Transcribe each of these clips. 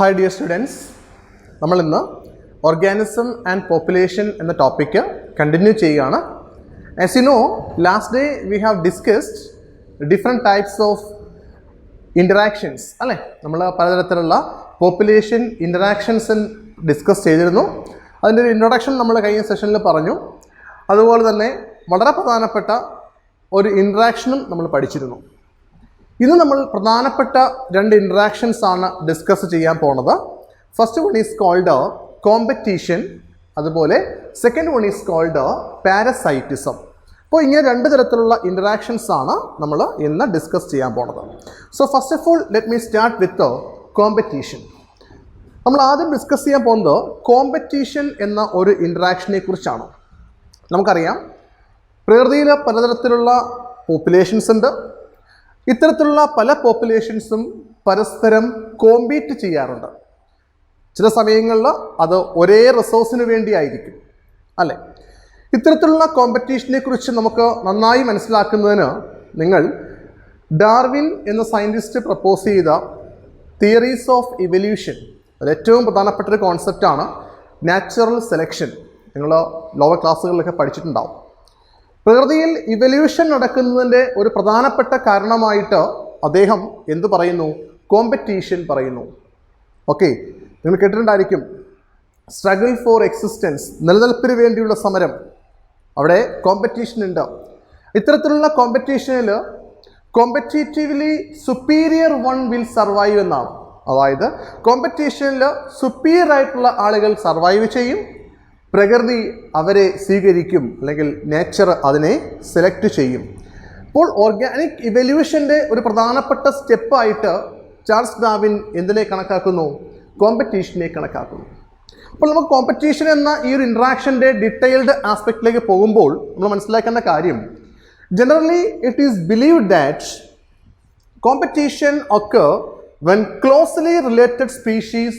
Hi dear students, നമ്മൾ ഇന്ന് organism and population എന്ന ടോപ്പിക്ക് കണ്ടിന്യൂ ചെയ്യുകയാണ്. As you know, last day we have discussed different types of interactions. അല്ലേ, നമ്മൾ പലതരത്തിലുള്ള പോപ്പുലേഷൻ ഇൻറ്ററാക്ഷൻസ് ഡിസ്കസ് ചെയ്തിരുന്നു. അതിൻ്റെ ഒരു ഇൻട്രൊഡക്ഷൻ നമ്മൾ കഴിഞ്ഞ സെഷനിൽ പറഞ്ഞു. അതുപോലെ തന്നെ വളരെ പ്രധാനപ്പെട്ട ഒരു ഇൻട്രാക്ഷനും നമ്മൾ പഠിച്ചിരുന്നു. ഇന്ന് നമ്മൾ പ്രധാനപ്പെട്ട രണ്ട് ഇൻട്രാക്ഷൻസ് ആണ് ഡിസ്കസ് ചെയ്യാൻ പോണത്. First one is called competition, അതുപോലെ second one is called parasitism. അപ്പോൾ ഇങ്ങനെ രണ്ട് തരത്തിലുള്ള ഇൻട്രാക്ഷൻസ് ആണ് നമ്മൾ ഇന്ന് ഡിസ്കസ് ചെയ്യാൻ പോണത്. So first of all let me start with competition. നമ്മൾ ആദ്യം ഡിസ്കസ് ചെയ്യാൻ പോകുന്നത് കോമ്പറ്റീഷൻ എന്ന ഒരു ഇൻട്രാക്ഷനെ കുറിച്ചാണ്. നമുക്കറിയാം, പ്രകൃതിയിൽ പലതരത്തിലുള്ള പോപ്പുലേഷൻസ് ഉണ്ട്. ഇത്തരത്തിലുള്ള പല പോപ്പുലേഷൻസും പരസ്പരം കോമ്പീറ്റ് ചെയ്യാറുണ്ട്. ചില സമയങ്ങളിൽ അത് ഒരേ റിസോഴ്സിന് വേണ്ടിയായിരിക്കും, അല്ലേ? ഇത്തരത്തിലുള്ള കോമ്പറ്റീഷനെ കുറിച്ച് നമുക്ക് നന്നായി മനസ്സിലാക്കുന്നതിന് നിങ്ങൾ ഡാർവിൻ എന്ന സയൻറ്റിസ്റ്റ് പ്രപ്പോസ് ചെയ്ത തിയറീസ് ഓഫ് ഇവല്യൂഷൻ, അത് ഏറ്റവും പ്രധാനപ്പെട്ട ഒരു കോൺസെപ്റ്റാണ് നാച്ചുറൽ സെലക്ഷൻ. നിങ്ങൾ ലോവർ ക്ലാസ്സുകളിലൊക്കെ പഠിച്ചിട്ടുണ്ടാവും. പ്രകൃതിയിൽ ഇവല്യൂഷൻ നടക്കുന്നതിൻ്റെ ഒരു പ്രധാനപ്പെട്ട കാരണമായിട്ട് അദ്ദേഹം എന്ത് പറയുന്നു? കോമ്പറ്റീഷൻ പറയുന്നു. ഓക്കെ, നിങ്ങൾ കേട്ടിട്ടുണ്ടായിരിക്കും, സ്ട്രഗിൾ ഫോർ എക്സിസ്റ്റൻസ്, നിലനിൽപ്പിന് വേണ്ടിയുള്ള സമരം. അവിടെ കോമ്പറ്റീഷൻ ഉണ്ട്. ഇത്തരത്തിലുള്ള കോമ്പറ്റീഷനിൽ കോമ്പറ്റീറ്റീവ്ലി സുപ്പീരിയർ വൺ വിൽ സർവൈവ് എന്നാണ്. അതായത് കോമ്പറ്റീഷനിൽ സുപ്പീരിയർ ആയിട്ടുള്ള ആളുകൾ സർവൈവ് ചെയ്യും, പ്രകൃതി അവരെ സ്വീകരിക്കും, അല്ലെങ്കിൽ നേച്ചർ അതിനെ സെലക്ട് ചെയ്യും. അപ്പോൾ ഓർഗാനിക് ഇവല്യൂഷൻ്റെ ഒരു പ്രധാനപ്പെട്ട സ്റ്റെപ്പായിട്ട് ചാൾസ് ഡാർവിൻ എന്തിനെ കണക്കാക്കുന്നു? കോമ്പറ്റീഷനെ കണക്കാക്കുന്നു. അപ്പോൾ നമുക്ക് കോമ്പറ്റീഷൻ എന്ന ഈ ഒരു ഇൻട്രാക്ഷൻ്റെ ഡീറ്റെയിൽഡ് ആസ്പെക്റ്റിലേക്ക് പോകുമ്പോൾ നമ്മൾ മനസ്സിലാക്കേണ്ട കാര്യം, generally it is believed that competition occur when closely related species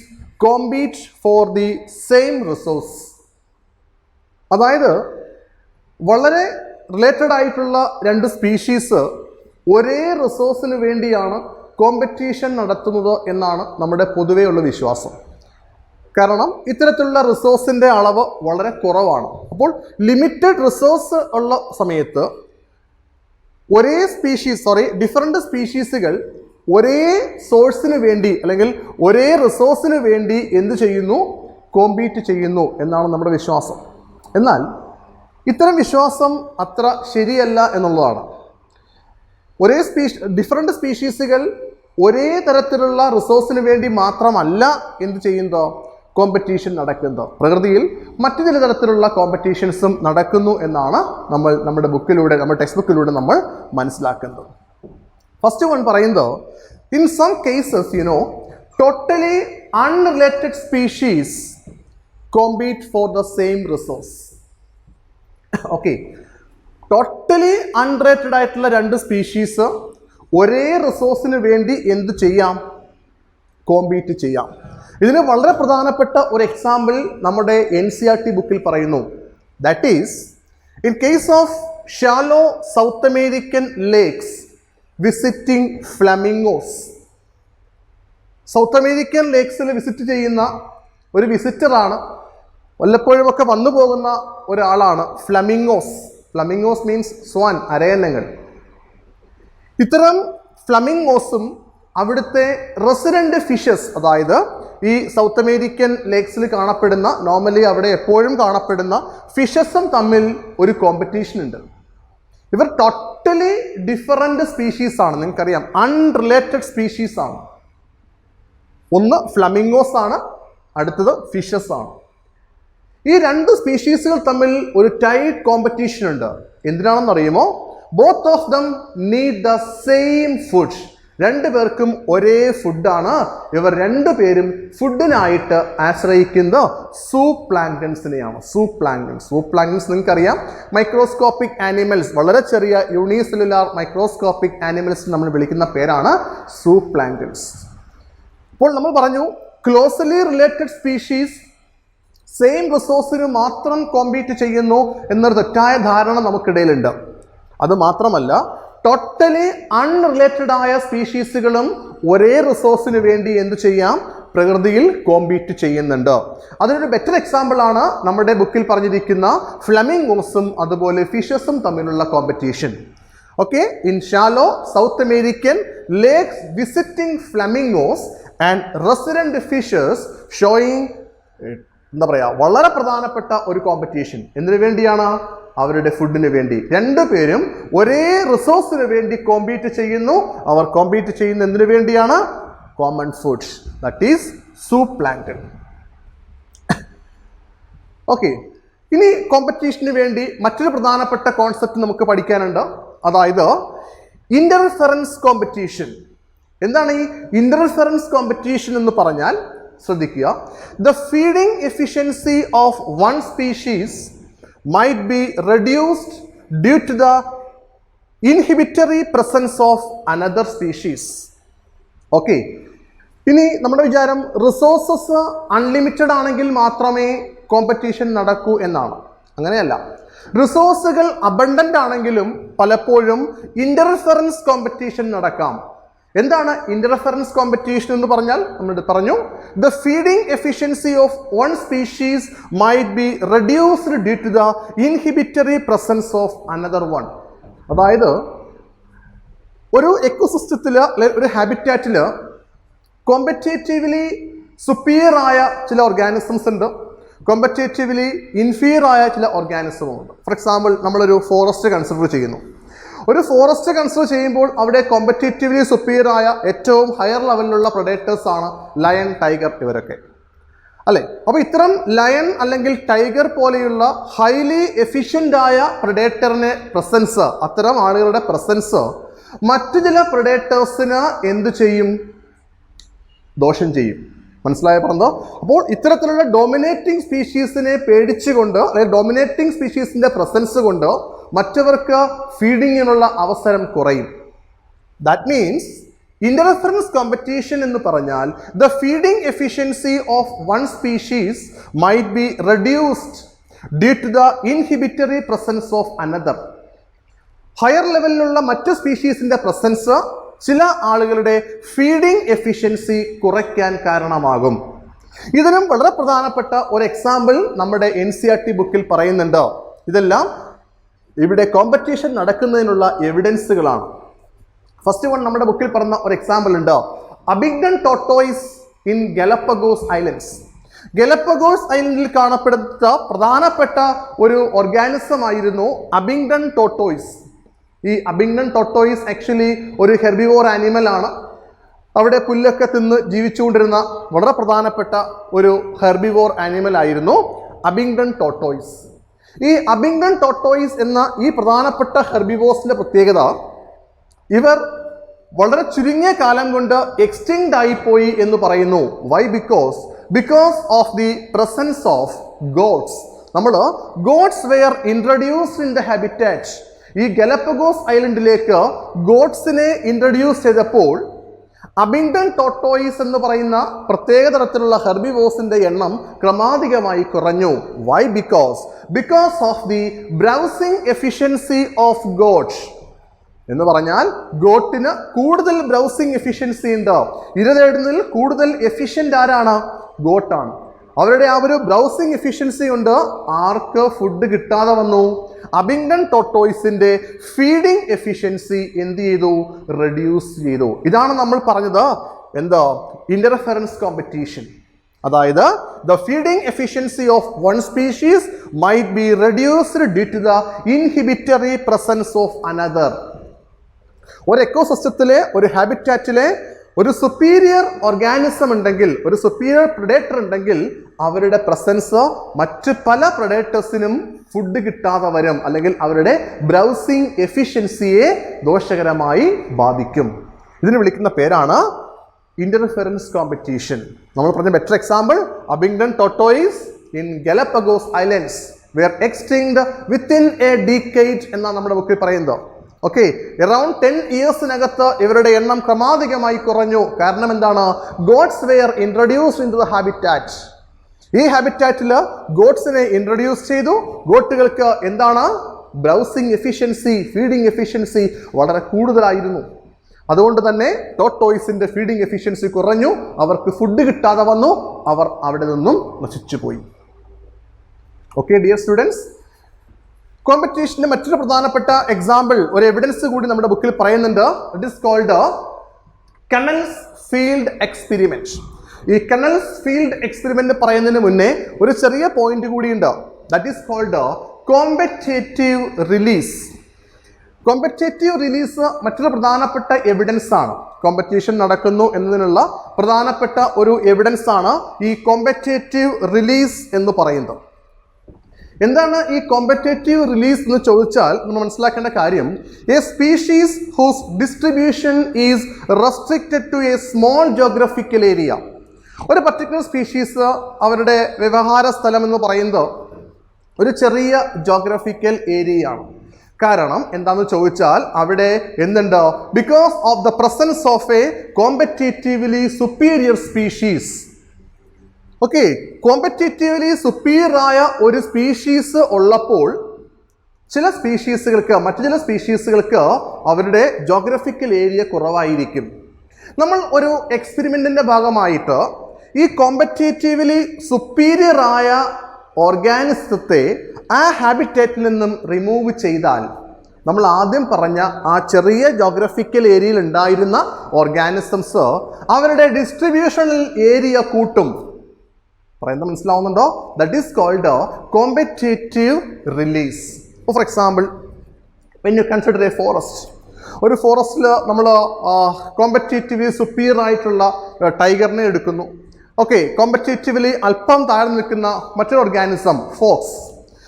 compete for the same resource. അതായത് വളരെ റിലേറ്റഡ് ആയിട്ടുള്ള രണ്ട് സ്പീഷീസ് ഒരേ റിസോഴ്സിന് വേണ്ടിയാണ് കോമ്പറ്റീഷൻ നടത്തുന്നത് എന്നാണ് നമ്മുടെ പൊതുവെയുള്ള വിശ്വാസം. കാരണം ഇത്തരത്തിലുള്ള റിസോഴ്സിൻ്റെ അളവ് വളരെ കുറവാണ്. അപ്പോൾ ലിമിറ്റഡ് റിസോഴ്സ് ഉള്ള സമയത്ത് ഒരേ ഡിഫറെൻ്റ് സ്പീഷീസുകൾ ഒരേ സോഴ്സിന് വേണ്ടി അല്ലെങ്കിൽ ഒരേ റിസോഴ്സിന് വേണ്ടി എന്ത് ചെയ്യുന്നു? കോമ്പീറ്റ് ചെയ്യുന്നു എന്നാണ് നമ്മുടെ വിശ്വാസം. എന്നാൽ ഇത്തരം വിശ്വാസം അത്ര ശരിയല്ല എന്നുള്ളതാണ്. ഡിഫറെൻ്റ് സ്പീഷീസുകൾ ഒരേ തരത്തിലുള്ള റിസോഴ്സിന് വേണ്ടി മാത്രമല്ല എന്ത് ചെയ്യുന്നത്? കോമ്പറ്റീഷൻ നടക്കുന്നത്. പ്രകൃതിയിൽ മറ്റു ചില തരത്തിലുള്ള കോമ്പറ്റീഷൻസും നടക്കുന്നു എന്നാണ് നമ്മൾ നമ്മുടെ ടെക്സ്റ്റ് ബുക്കിലൂടെ നമ്മൾ മനസ്സിലാക്കുന്നത്. ഫസ്റ്റ് വൺ പറയുന്നത്, in some cases totally unrelated species compete for the same resource. Okay, totally unrelated ആയിട്ടുള്ള രണ്ട് സ്പീഷീസ് ഒരേ റിസോഴ്സിന് വേണ്ടി എന്ത് ചെയ്യാം? കോമ്പീറ്റ് ചെയ്യാം. ഇതിന് വളരെ പ്രധാനപ്പെട്ട ഒരു എക്സാമ്പിൾ നമ്മുടെ NCERT ബുക്കിൽ പറയുന്നു. That is in case of shallow South American lakes visiting flamingos. South American ലേക്സിൽ വിസിറ്റ് ചെയ്യുന്ന ഒരു വിസിറ്ററാണ്, വല്ലപ്പോഴുമൊക്കെ വന്നു പോകുന്ന ഒരാളാണ് ഫ്ലമിംഗോസ്. ഫ്ലമിംഗോസ് മീൻസ് സ്വാൻ, അരയന്നങ്ങൾ. ഇത്തരം ഫ്ലമിംഗോസും അവിടുത്തെ റെസിഡൻ്റ് ഫിഷസ്, അതായത് ഈ സൗത്ത് അമേരിക്കൻ ലേക്സിൽ കാണപ്പെടുന്ന, നോർമലി അവിടെ എപ്പോഴും കാണപ്പെടുന്ന ഫിഷസും തമ്മിൽ ഒരു കോമ്പറ്റീഷൻ ഉണ്ട്. ഇവർ ടോട്ടലി ഡിഫറെൻ്റ് സ്പീഷീസാണ്. നിങ്ങൾക്കറിയാം, അൺറിലേറ്റഡ് സ്പീഷീസാണ്. ഒന്ന് ഫ്ലമിംഗോസ് ആണ്, അടുത്തത് ഫിഷസ് ആണ്. ഈ രണ്ട് സ്പീഷീസുകൾ തമ്മിൽ ഒരു ടൈറ്റ് കോമ്പറ്റീഷൻ ഉണ്ട്. എന്തിനാണെന്നറിയുമോ? Both of them need the same food. രണ്ടുപേർക്കും ഒരേ ഫുഡാണ്. ഇവർ രണ്ടുപേരും ഫുഡിനായിട്ട് ആശ്രയിക്കുന്നത് സൂപ്ലാങ്ക്ടൺസിനെയാണ്. സൂപ്ലാങ്ക്ടൺസ് നിങ്ങൾക്കറിയാം, മൈക്രോസ്കോപ്പിക് ആനിമൽസ്, വളരെ ചെറിയ യൂണിസെല്ലുലാർ മൈക്രോസ്കോപ്പിക് ആനിമൽസ് നമ്മൾ വിളിക്കുന്ന പേരാണ് സൂപ്ലാങ്ക്ടൺസ്. അപ്പോൾ നമ്മൾ പറഞ്ഞു, ക്ലോസ്ലി റിലേറ്റഡ് സ്പീഷീസ് സെയിം റിസോഴ്സിന് മാത്രം കോമ്പീറ്റ് ചെയ്യുന്നു എന്നൊരു തെറ്റായ ധാരണ നമുക്കിടയിലുണ്ട്. അത് മാത്രമല്ല, ടോട്ടലി അൺറിലേറ്റഡ് ആയ സ്പീഷീസുകളും ഒരേ റിസോഴ്സിന് വേണ്ടി എന്ത് ചെയ്യാം? പ്രകൃതിയിൽ കോമ്പീറ്റ് ചെയ്യുന്നുണ്ട്. അതിനൊരു ബെറ്റർ എക്സാമ്പിൾ ആണ് നമ്മുടെ ബുക്കിൽ പറഞ്ഞിരിക്കുന്ന ഫ്ലമിംഗോസും അതുപോലെ ഫിഷസും തമ്മിലുള്ള competition. Okay, in shallow South American lakes, visiting flamingos and resident fishes showing എന്താ പറയുക വളരെ പ്രധാനപ്പെട്ട ഒരു കോമ്പറ്റീഷൻ. എന്തിനു വേണ്ടിയാണ്? അവരുടെ ഫുഡിന് വേണ്ടി. രണ്ടുപേരും ഒരേ റിസോഴ്സിന് വേണ്ടി കോമ്പീറ്റ് ചെയ്യുന്നു. അവർ കോമ്പീറ്റ് ചെയ്യുന്ന എന്തിനു വേണ്ടിയാണ്? Common food, that is soup plankton. Okay, ഇനി കോമ്പറ്റീഷന് വേണ്ടി മറ്റൊരു പ്രധാനപ്പെട്ട കോൺസെപ്റ്റ് നമുക്ക് പഠിക്കാനുണ്ട്. അതായത് ഇന്റർഫെറൻസ് കോമ്പറ്റീഷൻ. എന്താണ് ഈ ഇന്റർഫെറൻസ് കോമ്പറ്റീഷൻ എന്ന് പറഞ്ഞാൽ? ശ്രദ്ധിക്കുക. The feeding efficiency of one species might be reduced due to the inhibitory presence of another species. Okay, ഇനി നമ്മുടെ വിചാരം റിസോഴ്സസ് അൺലിമിറ്റഡ് ആണെങ്കിൽ മാത്രമേ കോമ്പറ്റീഷൻ നടക്കൂ എന്നാണ്. അങ്ങനെയല്ല. റിസോഴ്സുകൾ അബണ്ടന്റ് ആണെങ്കിലും പലപ്പോഴും ഇന്റർഫെറൻസ് കോമ്പറ്റീഷൻ നടക്കാം. എന്താണ് ഇന്റർഫെറൻസ് കോമ്പറ്റീഷൻ എന്ന് പറഞ്ഞാൽ? നമ്മൾ പറഞ്ഞു, the feeding efficiency of one species might be reduced due to the inhibitory presence of another one. അതായത് ഒരു എക്കോസിസ്റ്റത്തിൽ ഒരു ഹാബിറ്റാറ്റിൽ കോമ്പറ്റേറ്റീവ്ലി സുപ്പീരിയർ ആയ ചില ഓർഗാനിസംസ് ഉണ്ട്, കോമ്പറ്റേറ്റീവ്ലി ഇൻഫീരിയർ ആയ ചില ഓർഗാനിസവും ഉണ്ട്. ഫോർ എക്സാമ്പിൾ, നമ്മളൊരു ഫോറസ്റ്റ് കൺസിഡർ ചെയ്യുന്നു. ഒരു ഫോറസ്റ്റ് കൺസിഡർ ചെയ്യുമ്പോൾ അവിടെ കോമ്പറ്റേറ്റീവ്ലി സുപ്പീരിയർ ആയ ഏറ്റവും ഹയർ ലെവലിലുള്ള പ്രൊഡേറ്റേഴ്സ് ആണ് ലയൺ, ടൈഗർ ഇവരൊക്കെ, അല്ലേ? അപ്പോൾ ഇത്തരം ലയൺ അല്ലെങ്കിൽ ടൈഗർ പോലെയുള്ള ഹൈലി എഫിഷ്യൻ്റ് ആയ പ്രൊഡേറ്ററിനെ പ്രസൻസ്, അത്തരം ആളുകളുടെ പ്രസൻസ് മറ്റു ചില പ്രൊഡേറ്റേഴ്സിന് എന്തു ചെയ്യും? ദോഷം ചെയ്യും. മനസ്സിലായ പറഞ്ഞോ? അപ്പോൾ ഇത്തരത്തിലുള്ള ഡോമിനേറ്റിംഗ് സ്പീഷീസിനെ പേടിച്ചുകൊണ്ട് അല്ലെങ്കിൽ ഡോമിനേറ്റിംഗ് സ്പീഷീസിന്റെ പ്രസൻസ് കൊണ്ട് മറ്റവർക്ക് ഫീഡിങ്ങിനുള്ള അവസരം കുറയും. ദാറ്റ് മീൻസ് ഇന്റർഫെറൻസ് കോമ്പറ്റീഷൻ എന്ന് പറഞ്ഞാൽ the feeding efficiency of one species might be reduced due to the inhibitory presence of another. Higher ലെവലിലുള്ള മറ്റു സ്പീഷീസിന്റെ പ്രസൻസ് ചില ആളുകളുടെ ഫീഡിംഗ് എഫിഷ്യൻസി കുറയ്ക്കാൻ കാരണമാകും. ഇതിനും വളരെ പ്രധാനപ്പെട്ട ഒരു എക്സാമ്പിൾ നമ്മുടെ NCERT ബുക്കിൽ പറയുന്നുണ്ട്. ഇതെല്ലാം ഇവിടെ കോമ്പറ്റീഷൻ നടക്കുന്നതിനുള്ള എവിഡൻസുകളാണ്. ഫസ്റ്റ് വൺ നമ്മുടെ ബുക്കിൽ പറഞ്ഞ ഒരു എക്സാമ്പിൾ ഉണ്ട്. അബിംഗ്ടൺ ടോർട്ടോയ്സ് ഇൻ ഗലപ്പഗോസ് ഐലൻഡ്സ്. ഗലപ്പഗോസ് ഐലൻഡിൽ കാണപ്പെടുന്ന പ്രധാനപ്പെട്ട ഒരു ഓർഗാനിസം ആയിരുന്നു അബിംഗ്ടൺ ടോർട്ടോയ്സ്. ഈ അബിംഗ്ടൺ ടോർട്ടോയ്സ് ആക്ച്വലി ഒരു ഹെർബിവോർ ആനിമൽ ആണ്. അവിടെ പുല്ലൊക്കെ തിന്ന് ജീവിച്ചുകൊണ്ടിരുന്ന വളരെ പ്രധാനപ്പെട്ട ഒരു ഹെർബിവോർ ആനിമൽ ആയിരുന്നു അബിംഗ്ടൺ ടോർട്ടോയ്സ്. ഈ അബിംഗ്ടൺ ടോർട്ടോയ്സ് എന്ന ഈ പ്രധാനപ്പെട്ട ഹെർബിവോർസിന്റെ പ്രത്യേകത, ഇവർ വളരെ ചുരുങ്ങിയ കാലം കൊണ്ട് എക്സ്റ്റിങ്ക്ട് ആയിപ്പോയി എന്ന് പറയുന്നു. Why? Because of the presence of goats. നമ്മൾ goats were introduced in the habitat. ഈ ഗലപ്പഗോസ് ഐലൻഡിലേക്ക് ഗോഡ്സിനെ ഇൻട്രൊഡ്യൂസ് ചെയ്തപ്പോൾ അബിംഗ്ടൺ ടോർട്ടോയ്സ് എന്ന് പറയുന്ന പ്രത്യേക തരത്തിലുള്ള ഹെർബിവോസിന്റെ എണ്ണം ക്രമാതീതമായി കുറഞ്ഞു. Why? Because of the browsing efficiency of goat. എന്ന് പറഞ്ഞാൽ ഗോട്ടിന് കൂടുതൽ ബ്രൗസിംഗ് എഫിഷ്യൻസി ഉണ്ട്. ഇര തേടുന്നതിൽ കൂടുതൽ എഫിഷ്യൻ്റ് ആരാണ്? ഗോട്ടാണ്. അവരുടെ ആ ഒരു ബ്രൗസിംഗ് എഫിഷ്യൻസി കൊണ്ട് ആർക്ക് ഫുഡ് കിട്ടാതെ വന്നു? അബിംഗ്ടൺ ടോർട്ടോയ്സിന്റെ ഫീഡിംഗ് എഫിഷ്യൻസി എന്ത് ചെയ്തു? റെഡ്യൂസ് ചെയ്തു. ഇതാണ് നമ്മൾ പറഞ്ഞത് എന്താ? Interference competition. അതായത് the feeding efficiency of one species might be reduced due to the inhibitory presence of another. ഒരു എക്കോസിസ്റ്റത്തിലെ ഒരു ഹാബിറ്റാറ്റിലെ ഒരു സുപ്പീരിയർ ഓർഗാനിസം ഉണ്ടെങ്കിൽ, ഒരു സുപ്പീരിയർ പ്രൊഡേറ്റർ ഉണ്ടെങ്കിൽ അവരുടെ പ്രസൻസ് മറ്റ് പല പ്രൊഡേറ്റേഴ്സിനും ഫുഡ് കിട്ടാതെ വരും, അല്ലെങ്കിൽ അവരുടെ ബ്രൗസിംഗ് എഫിഷ്യൻസിയെ ദോഷകരമായി ബാധിക്കും. ഇതിന് വിളിക്കുന്ന പേരാണ് ഇന്റർഫെറൻസ് കോമ്പറ്റീഷൻ. നമ്മൾ പറഞ്ഞ better example Abingdon tortoise in Galapagos islands were extinct within a decade എന്നാണ് നമ്മുടെ ബുക്കിൽ പറയുന്നത്. ഓക്കെ, അറൌണ്ട് 10 ഇയേഴ്സിനകത്ത് ഇവരുടെ എണ്ണം ക്രമാതീതമായി കുറഞ്ഞു. കാരണം എന്താണ്? Goats were introduced in to the habitat. ഈ ഹാബിറ്റാറ്റിൽ ഗോഡ്സിനെ ഇൻട്രൊഡ്യൂസ് ചെയ്തു. ഗോട്ടുകൾക്ക് എന്താണ്? ബ്രൗസിംഗ് എഫിഷ്യൻസി, ഫീഡിംഗ് എഫിഷ്യൻസി വളരെ കൂടുതലായിരുന്നു. അതുകൊണ്ട് തന്നെ ടോർട്ടോയ്സിന്റെ ഫീഡിംഗ് എഫിഷ്യൻസി കുറഞ്ഞു, അവർക്ക് ഫുഡ് കിട്ടാതെ വന്നു, അവർ അവിടെ നിന്നും നശിച്ചു പോയി. ഓക്കെ ഡിയർ സ്റ്റുഡൻസ്, കോമ്പറ്റീഷന്റെ മറ്റൊരു പ്രധാനപ്പെട്ട എക്സാമ്പിൾ, ഒരു എവിഡൻസ് കൂടി നമ്മുടെ ബുക്കിൽ പറയുന്നുണ്ട്. It is called Connell's field experiment. ഈ കെണൽസ് ഫീൽഡ് എക്സ്പെരിമെന്റ് പറയുന്നതിന് മുന്നേ ഒരു ചെറിയ പോയിന്റ് കൂടിയുണ്ട്. That is called competitive release. Competitive release മറ്റൊരു പ്രധാനപ്പെട്ട എവിഡൻസ് ആണ്. കോമ്പറ്റീഷൻ നടക്കുന്നു എന്നതിനുള്ള പ്രധാനപ്പെട്ട ഒരു എവിഡൻസ് ആണ് ഈ കോമ്പറ്റേറ്റീവ് റിലീസ് എന്ന് പറയുന്നത്. എന്താണ് ഈ കോമ്പറ്റേറ്റീവ് റിലീസ് എന്ന് ചോദിച്ചാൽ നമ്മൾ മനസ്സിലാക്കേണ്ട കാര്യം, a species whose distribution is restricted to a small geographical area. ഒരു പർട്ടിക്കുലർ സ്പീഷീസ് അവരുടെ വ്യവഹാര സ്ഥലം എന്ന് പറയുന്നത് ഒരു ചെറിയ ജോഗ്രഫിക്കൽ ഏരിയയാണ്. കാരണം എന്താണെന്ന് ചോദിച്ചാൽ അവിടെ എന്തുണ്ട്? Because of the presence of a competitively superior species. Okay, competitively superior ആയ ഒരു സ്പീഷീസ് ഉള്ളപ്പോൾ ചില സ്പീഷീസുകൾക്ക് മറ്റു ചില സ്പീഷീസുകൾക്ക് അവരുടെ ജോഗ്രഫിക്കൽ ഏരിയ കുറവായിരിക്കും. നമ്മൾ ഒരു എക്സ്പെരിമെന്റിന്റെ ഭാഗമായിട്ട് ഈ കോമ്പറ്റേറ്റീവ്ലി സുപ്പീരിയർ ആയ ഓർഗാനിസത്തെ ആ ഹാബിറ്റേറ്റിൽ നിന്നും റിമൂവ് ചെയ്താൽ നമ്മൾ ആദ്യം പറഞ്ഞ ആ ചെറിയ ജോഗ്രഫിക്കൽ ഏരിയയിൽ ഉണ്ടായിരുന്ന ഓർഗാനിസംസ് അവരുടെ ഡിസ്ട്രിബ്യൂഷണൽ ഏരിയ കൂട്ടും. പറയുന്നത് മനസ്സിലാവുന്നുണ്ടോ? That is called competitive release. For example, when you consider a forest, ഒരു ഫോറസ്റ്റിൽ നമ്മൾ കോമ്പറ്റേറ്റീവ്ലി സുപ്പീരിയർ ആയിട്ടുള്ള ടൈഗറിനെ എടുക്കുന്നു. ഓക്കെ, കോമ്പറ്റേറ്റീവ്ലി അല്പം താഴ്ന്നു നിൽക്കുന്ന മറ്റൊരു ഓർഗാനിസം ഫോക്സ്.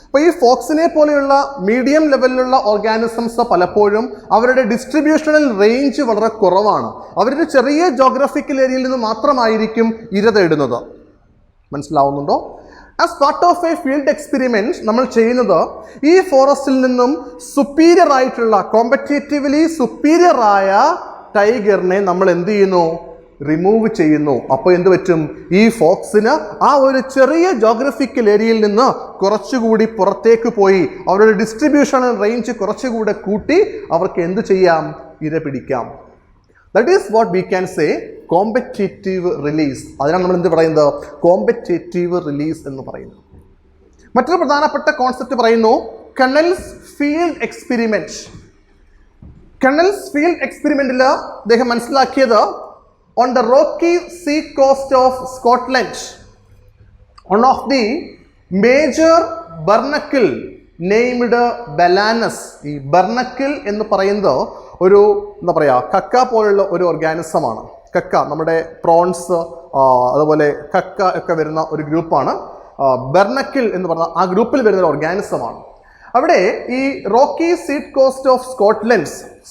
അപ്പോൾ ഈ ഫോക്സിനെ പോലെയുള്ള മീഡിയം ലെവലിലുള്ള ഓർഗാനിസംസ് പലപ്പോഴും അവരുടെ ഡിസ്ട്രിബ്യൂഷണൽ റേഞ്ച് വളരെ കുറവാണ്. അവരുടെ ചെറിയ ജോഗ്രഫിക്കൽ ഏരിയയിൽ നിന്ന് മാത്രമായിരിക്കും ഇര തേടുന്നത്. മനസ്സിലാവുന്നുണ്ടോ? As part of A field experiment നമ്മൾ ചെയ്യുന്നത് ഈ ഫോറസ്റ്റിൽ നിന്നും സുപ്പീരിയർ ആയിട്ടുള്ള കോമ്പറ്റേറ്റീവ്ലി സുപ്പീരിയർ ആയ ടൈഗറിനെ നമ്മൾ എന്ത് ചെയ്യുന്നു? റിമൂവ് ചെയ്യുന്നു. അപ്പോൾ എന്ത് പറ്റും? ഈ ഫോക്സിന് ആ ഒരു ചെറിയ ജോഗ്രഫിക്കൽ ഏരിയയിൽ നിന്ന് കുറച്ചുകൂടി പുറത്തേക്ക് പോയി അവരുടെ ഡിസ്ട്രിബ്യൂഷണൽ റേഞ്ച് കുറച്ചുകൂടെ കൂട്ടി അവർക്ക് എന്ത് ചെയ്യാം? ഇര പിടിക്കാം. That is what we can say competitive release. അതിനാണ് നമ്മൾ എന്ത് പറയുന്നത്? കോമ്പറ്റേറ്റീവ് റിലീസ് എന്ന് പറയുന്നത്. മറ്റൊരു പ്രധാനപ്പെട്ട കോൺസെപ്റ്റ് പറയുന്നു കെണൽസ് ഫീൽഡ് എക്സ്പെരിമെന്റ്. കെണൽസ് ഫീൽഡ് എക്സ്പെരിമെന്റിൽ അദ്ദേഹം മനസ്സിലാക്കിയത് on the rocky sea coast of Scotland, one of the major barnacle named Balanus. ഈ ബർണക്കിൾ എന്ന് പറയുന്നത് ഒരു എന്താ പറയുക കക്ക പോലുള്ള ഒരു ഓർഗാനിസമാണ്. കക്ക, നമ്മുടെ പ്രോൺസ് അതുപോലെ കക്ക ഒക്കെ വരുന്ന ഒരു ഗ്രൂപ്പാണ്. ബർണക്കിൾ എന്ന് പറഞ്ഞ ആ ഗ്രൂപ്പിൽ വരുന്ന ഒരു ഓർഗാനിസമാണ്. അവിടെ ഈ റോക്കി സീ കോസ്റ്റ് ഓഫ്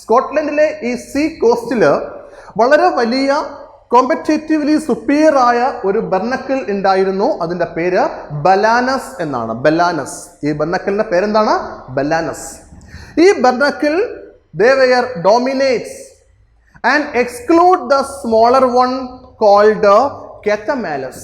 സ്കോട്ട്ലൻഡിലെ ഈ സീ കോസ്റ്റിൽ വളരെ വലിയ കോമ്പറ്റേറ്റീവ്ലി സുപ്പീരിയർ ആയ ഒരു ബർണക്കിൾ ഉണ്ടായിരുന്നു. അതിൻ്റെ പേര് ബലാനസ് എന്നാണ്. ബലാനസ്, ഈ ബർണക്കിളിൻ്റെ പേരെന്താണ്? ബലാനസ്. ഈ ബർണക്കിൾ they were dominates and exclude the smaller one called Cathamalus.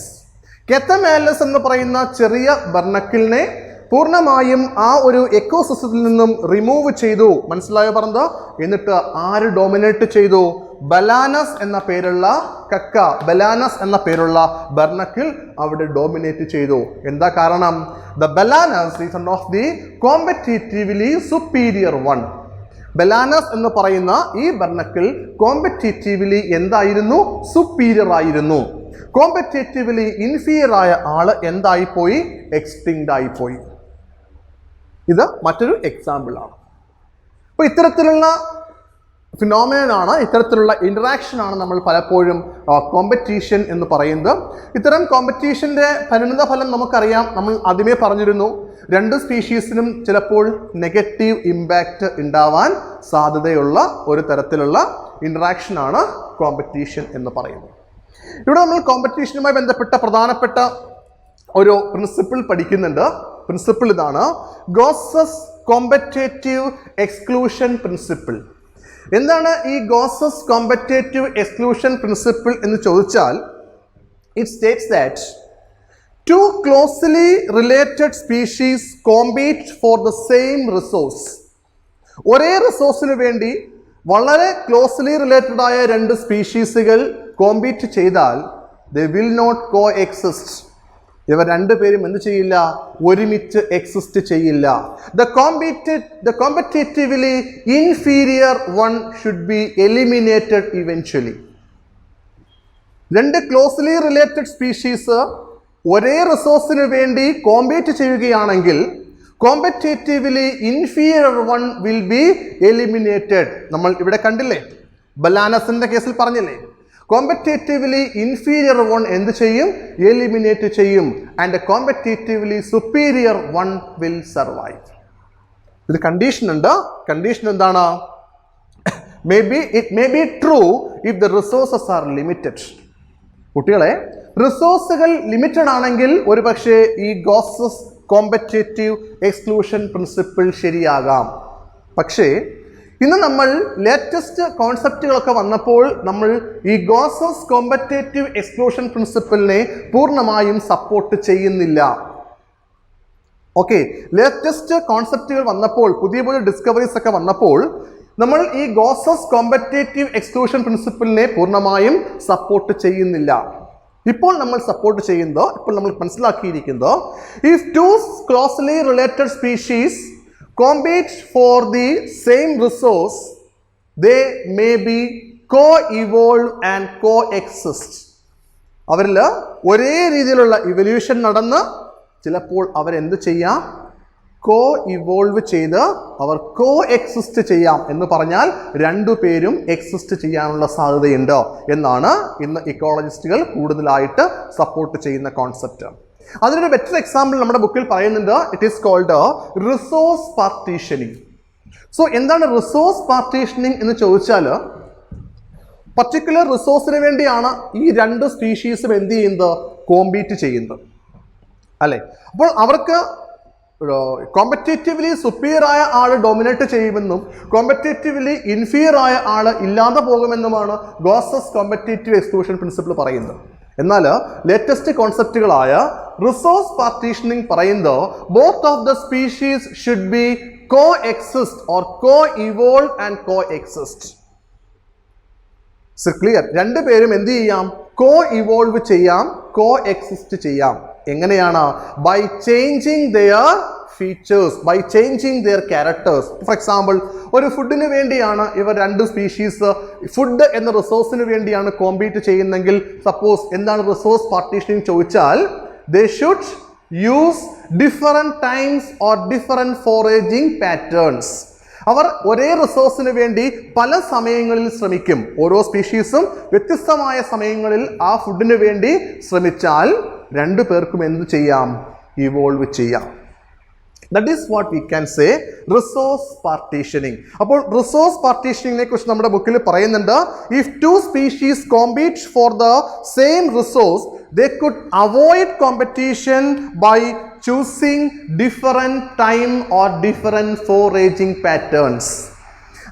Cathamalus എന്ന് പറയുന്ന ചെറിയ ബർണക്കിളിനെ പൂർണ്ണമായും ആ ഒരു എക്കോസിസ്റ്റത്തിൽ നിന്നും റിമൂവ് ചെയ്തു. മനസ്സിലായോ പറഞ്ഞത്? എന്നിട്ട് ആര് ഡോമിനേറ്റ് ചെയ്തു? ബലാനസ് എന്ന പേരുള്ള കക്ക, ബലാനസ് എന്ന പേരുള്ള ബർണക്കിൾ അവിടെ ഡോമിനേറ്റ് ചെയ്തു. എന്താ കാരണം? The Balanus is one of the competitively superior one. Balanus എന്ന് പറയുന്ന ഈ ബർണക്കിൾ കോമ്പറ്റേറ്റീവ്ലി എന്തായിരുന്നു? സുപ്പീരിയർ ആയിരുന്നു. കോമ്പറ്റേറ്റീവ്ലി ഇൻഫീരിയർ ആയ ആള് എന്തായിപ്പോയി? എക്സ്റ്റിങ്ക്ട് ആയിപ്പോയി. ഇത് മറ്റൊരു എക്സാമ്പിൾ ആണ്. അപ്പോൾ ഇത്തരത്തിലുള്ള ഫിനോമിനനാണ്, ഇത്തരത്തിലുള്ള ഇൻറ്ററാക്ഷനാണ് നമ്മൾ പലപ്പോഴും കോമ്പറ്റീഷൻ എന്ന് പറയുന്നത്. ഇത്തരം കോമ്പറ്റീഷൻ്റെ പരിണിത ഫലം നമുക്കറിയാം. നമ്മൾ ആദ്യമേ പറഞ്ഞിരുന്നു, രണ്ട് സ്പീഷീസിനും ചിലപ്പോൾ നെഗറ്റീവ് ഇമ്പാക്റ്റ് ഉണ്ടാവാൻ സാധ്യതയുള്ള ഒരു തരത്തിലുള്ള ഇൻറ്ററാക്ഷനാണ് കോമ്പറ്റീഷൻ എന്ന് പറയുന്നത്. ഇവിടെ നമ്മൾ കോമ്പറ്റീഷനുമായി ബന്ധപ്പെട്ട പ്രധാനപ്പെട്ട ഒരു പ്രിൻസിപ്പിൾ പഠിക്കുന്നുണ്ട്. പ്രിൻസിപ്പിൾ ഇതാണ്, ഗോസസ് കോമ്പറ്റേറ്റീവ് എക്സ്ക്ലൂഷൻ പ്രിൻസിപ്പിൾ. എന്താണ് ഈ ഗോസസ് കോമ്പറ്റേറ്റീവ് എക്സ്ക്ലൂഷൻ പ്രിൻസിപ്പിൾ എന്ന് ചോദിച്ചാൽ, it States that two closely related species compete for the same resource. ഒരേ റിസോഴ്സിന് വേണ്ടി വളരെ ക്ലോസ്ലി റിലേറ്റഡ് ആയ രണ്ട് സ്പീഷീസുകൾ കോമ്പീറ്റ് ചെയ്താൽ they will not coexist. ഇവർ രണ്ടുപേരും എന്ത് ചെയ്യില്ല? ഒരുമിച്ച് എക്സിസ്റ്റ് ചെയ്യില്ല. The competitively inferior one should be eliminated eventually. രണ്ട് ക്ലോസ്ലി റിലേറ്റഡ് സ്പീഷീസ് ഒരേ റിസോഴ്സിന് വേണ്ടി കോമ്പീറ്റ് ചെയ്യുകയാണെങ്കിൽ competitively inferior one will be eliminated. നമ്മൾ ഇവിടെ കണ്ടില്ലേ, ബലാനസിന്റെ കേസിൽ പറഞ്ഞില്ലേ, കോമ്പറ്റേറ്റീവ്ലി ഇൻഫീരിയർ വൺ എന്ത് ചെയ്യും? എലിമിനേറ്റ് ചെയ്യും. And competitively superior one will survive. ഇത് കണ്ടീഷൻ ഉണ്ട്. കണ്ടീഷൻ എന്താണ്? It may be true if the resources are limited. കുട്ടികളെ, റിസോഴ്സുകൾ ലിമിറ്റഡ് ആണെങ്കിൽ ഒരു പക്ഷേ ഈ ഗോസസ് കോമ്പറ്റേറ്റീവ് എക്സ്ക്ലൂഷൻ പ്രിൻസിപ്പിൾ ശരിയാകാം. പക്ഷേ ഇന്ന് നമ്മൾ ലേറ്റസ്റ്റ് കോൺസെപ്റ്റുകളൊക്കെ വന്നപ്പോൾ നമ്മൾ ഈ ഗോസസ് കോമ്പറ്റേറ്റീവ് എക്സ്ക്ലൂഷൻ പ്രിൻസിപ്പിളിനെ പൂർണ്ണമായും സപ്പോർട്ട് ചെയ്യുന്നില്ല. ഓക്കെ, ലേറ്റസ്റ്റ് കോൺസെപ്റ്റുകൾ വന്നപ്പോൾ, പുതിയ പുതിയ ഡിസ്കവറീസ് ഒക്കെ വന്നപ്പോൾ നമ്മൾ ഈ ഗോസസ് കോമ്പറ്റേറ്റീവ് എക്സ്ക്ലൂഷൻ പ്രിൻസിപ്പിളിനെ പൂർണ്ണമായും സപ്പോർട്ട് ചെയ്യുന്നില്ല. ഇപ്പോൾ നമ്മൾ സപ്പോർട്ട് ചെയ്യുന്നതോ, ഇപ്പോൾ നമ്മൾ മനസ്സിലാക്കിയിരിക്കുന്നതോ, if two closely related species compete for the same resource, they may be co-evolve and co-exist. അവരിൽ ഒരേ രീതിയിലുള്ള ഇവല്യൂഷൻ നടന്ന് ചിലപ്പോൾ അവരെന്ത് ചെയ്യാം? കോ ഇവോൾവ് ചെയ്ത് അവർ കോ എക്സിസ്റ്റ് ചെയ്യാം. എന്ന് പറഞ്ഞാൽ രണ്ടുപേരും എക്സിസ്റ്റ് ചെയ്യാനുള്ള സാധ്യതയുണ്ട് എന്നാണ് ഇന്ന് ഇക്കോളജിസ്റ്റുകൾ കൂടുതലായിട്ട് സപ്പോർട്ട് ചെയ്യുന്ന കോൺസെപ്റ്റ്. അതിനൊരു ബെറ്റർ എക്സാമ്പിൾ നമ്മുടെ ബുക്കിൽ പറയുന്നുണ്ട്. It is called resource partitioning. So എന്താണ് റിസോഴ്സ് പാർട്ടീഷനിങ് എന്ന് ചോദിച്ചാൽ, പർട്ടിക്കുലർ റിസോഴ്സിന് വേണ്ടിയാണ് ഈ രണ്ട് സ്പീഷീസും എന്ത് ചെയ്യുന്നത്? കോമ്പീറ്റ് ചെയ്യുന്നത് അല്ലേ? അപ്പോൾ അവർക്ക് കോമ്പറ്റേറ്റീവ്ലി സുപ്പീരിയർ ആയ ആൾ ഡോമിനേറ്റ് ചെയ്യുമെന്നും കോമ്പറ്റേറ്റീവ്ലി ഇൻഫീരിയർ ആയ ആൾ ഇല്ലാതെ പോകുമെന്നുമാണ് ഗോസസ് കോമ്പറ്റേറ്റീവ് എക്സ്ക്ലൂഷൻ പ്രിൻസിപ്പിൾ പറയുന്നത്. എന്നാൽ ലേറ്റസ്റ്റ് കോൺസെപ്റ്റുകളായ റിസോഴ്സ് പാർട്ടീഷനിങ് പറയുന്നത് both of the species should be co exist or co evolve and co exist. Clear? രണ്ടുപേരും എന്ത് ചെയ്യാം? കോ ഇവോൾവ് ചെയ്യാം, കോ എക്സിസ്റ്റ് ചെയ്യാം. എങ്ങനെയാണ്? By changing their features, by changing their characters. For example, ഒരു ഫുഡിന് വേണ്ടിയാണ് ഇവർ രണ്ട് സ്പീഷീസ് ഫുഡ് എന്ന റിസോഴ്സിന് വേണ്ടിയാണ് കോമ്പീറ്റ് ചെയ്യുന്നെങ്കിൽ, സപ്പോസ് എന്താണ് റിസോഴ്സ് പാർട്ടീഷനിങ് ചോദിച്ചാൽ, they should use different times or different foraging patterns. അവർ ഒരേ റിസോഴ്സിന് വേണ്ടി പല സമയങ്ങളിൽ ശ്രമിക്കും. ഓരോ സ്പീഷീസും വ്യത്യസ്തമായ സമയങ്ങളിൽ ആ ഫുഡിന് വേണ്ടി ശ്രമിച്ചാൽ രണ്ടു പേർക്കും എന്ത് ചെയ്യാം? ഇവോൾവ് ചെയ്യാം. That is what we can say resource partitioning. അപ്പോൾ റിസോഴ്സ് പാർട്ടീഷനിങ്ങിനെ കുറിച്ച് നമ്മുടെ ബുക്കിൽ പറയുന്നുണ്ട്. If two species compete for the same resource, they could avoid competition by choosing different time or different foraging patterns.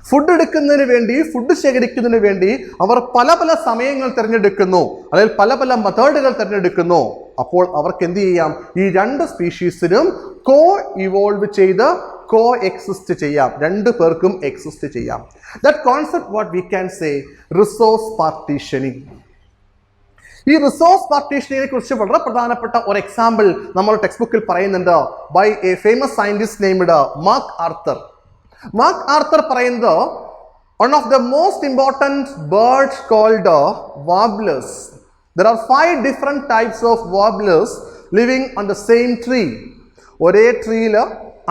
Food എടുക്കുന്നതിന് വേണ്ടി, food ശേഖരിക്കുന്നതിന് വേണ്ടി അവർ പല പല സമയങ്ങൾ തിരഞ്ഞെടുക്കുന്നു, അല്ലെങ്കിൽ പല പല മെത്തേഡുകൾ തിരഞ്ഞെടുക്കുന്നു. അപ്പോൾ അവർക്ക് എന്ത് ചെയ്യാം? ഈ രണ്ട് സ്പീഷീസിനും കോ ഇവോൾവ് ചെയ്ത് കോ എക്സിസ്റ്റ് ചെയ്യാം. രണ്ടു പേർക്കും എക്സിസ്റ്റ് ചെയ്യാം. That concept what we can say resource partitioning. ഈ റിസോഴ്സ് പാർട്ടീഷനിങ്ങിനെ കുറിച്ച് വളരെ പ്രധാനപ്പെട്ട ഒരു എക്സാമ്പിൾ നമ്മൾ ടെക്സ്റ്റ് ബുക്കിൽ പറയുന്നുണ്ട്. By a famous scientist named Mark Arthur. Mark Arthur പറയുന്നത് one of the most important birds called warblers. There are 5 different types of warblers living on the same tree. ഒരേ ട്രീയിൽ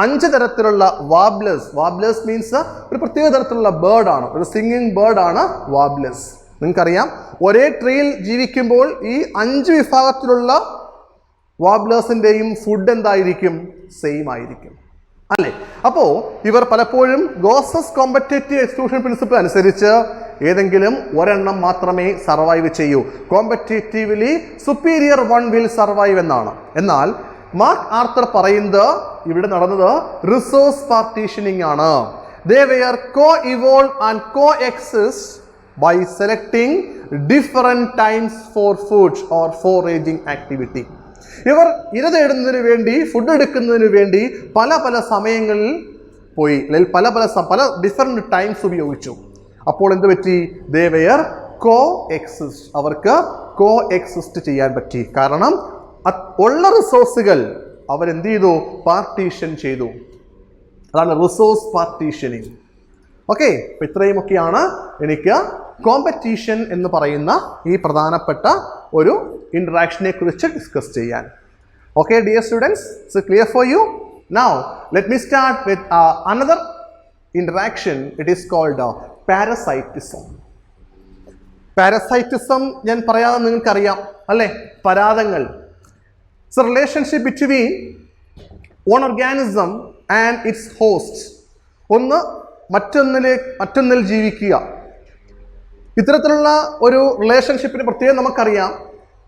5 തരത്തിലുള്ള വാബ്ലേഴ്സ്. വാബ്ലേഴ്സ് മീൻസ് ഒരു പ്രത്യേക തരത്തിലുള്ള ബേർഡാണ്, ഒരു സിംഗിങ് ബേർഡാണ് വാബ്ലേഴ്സ്. നിങ്ങൾക്കറിയാം, ഒരേ ട്രീയിൽ ജീവിക്കുമ്പോൾ ഈ 5 വിഭാഗത്തിലുള്ള വാബ്ലേഴ്സിൻ്റെയും ഫുഡ് എന്തായിരിക്കും? സെയിം ആയിരിക്കും അല്ലേ? അപ്പോൾ ഇവർ പലപ്പോഴും ഗോസസ് കോമ്പറ്റേറ്റീവ് എക്സ്ക്ലൂഷൻ പ്രിൻസിപ്പിൾ അനുസരിച്ച് ഏതെങ്കിലും ഒരെണ്ണം മാത്രമേ സർവൈവ് ചെയ്യൂ. കോമ്പറ്റേറ്റീവ്ലി സുപ്പീരിയർ വൺ വിൽ സർവൈവ് എന്നാണ്. എന്നാൽ മാർക്ക് ആർത്തർ പറയുന്നത് ഇവിടെ നടന്നത് റിസോഴ്സ് പാർട്ടീഷനിങ് ആണ്. They were co evolve and co exist by selecting different times for food or foraging activity. ഇവർ ഇര തേടുന്നതിന് വേണ്ടി, ഫുഡ് എടുക്കുന്നതിന് വേണ്ടി പല പല സമയങ്ങളിൽ പോയി, അല്ലെങ്കിൽ പല ഡിഫറെൻറ്റ് ടൈംസ് ഉപയോഗിച്ചു. അപ്പോൾ എന്ത് പറ്റി? They were co exist. അവർക്ക് കോ എക്സിസ്റ്റ് ചെയ്യാൻ പറ്റി. കാരണം ഉള്ള റിസോഴ്സുകൾ അവരെന്ത് ചെയ്തു? പാർട്ടീഷൻ ചെയ്തു. അതാണ് റിസോഴ്സ് പാർട്ടീഷനിങ്. ഓക്കെ, അപ്പോൾ ഇത്രയുമൊക്കെയാണ് എനിക്ക് കോമ്പറ്റീഷൻ എന്ന് പറയുന്ന ഈ പ്രധാനപ്പെട്ട ഒരു ഇൻട്രാക്ഷനെ കുറിച്ച് ഡിസ്കസ് ചെയ്യാൻ. Okay dear students, it's clear for you? Now let me start with another interaction. It is called parasitism. Parasitism ഞാൻ പറയാതെ നിങ്ങൾക്കറിയാം അല്ലേ? പരാദങ്ങൾ. It's a relationship between one organism and it's host. ഒന്ന് മറ്റൊന്നിൽ ജീവിക്കുക. ഇത്തരത്തിലുള്ള ഒരു റിലേഷൻഷിപ്പിന് പ്രത്യേകം നമുക്കറിയാം.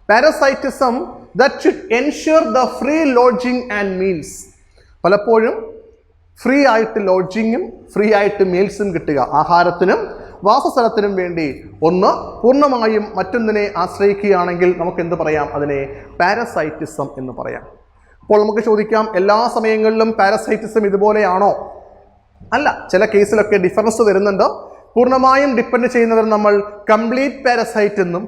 Parasitism that should ensure the free lodging and meals. പലപ്പോഴും ഫ്രീ ആയിട്ട് ലോഡ്ജിങ്ങും ഫ്രീ ആയിട്ട് മീൽസും കിട്ടുക. ആഹാരത്തിനും വാസസ്ഥലത്തിനും വേണ്ടി ഒന്ന് പൂർണ്ണമായും മറ്റൊന്നിനെ ആശ്രയിക്കുകയാണെങ്കിൽ നമുക്ക് എന്ത് പറയാം? അതിനെ പാരസൈറ്റിസം എന്ന് പറയാം. അപ്പോൾ നമുക്ക് ചോദിക്കാം, എല്ലാ സമയങ്ങളിലും പാരസൈറ്റിസം ഇതുപോലെയാണോ? അല്ല, ചില കേസിലൊക്കെ ഡിഫറൻസ് വരുന്നുണ്ട്. പൂർണ്ണമായും ഡിപ്പെൻഡ് ചെയ്യുന്നവർ നമ്മൾ കംപ്ലീറ്റ് പാരസൈറ്റ് എന്നും,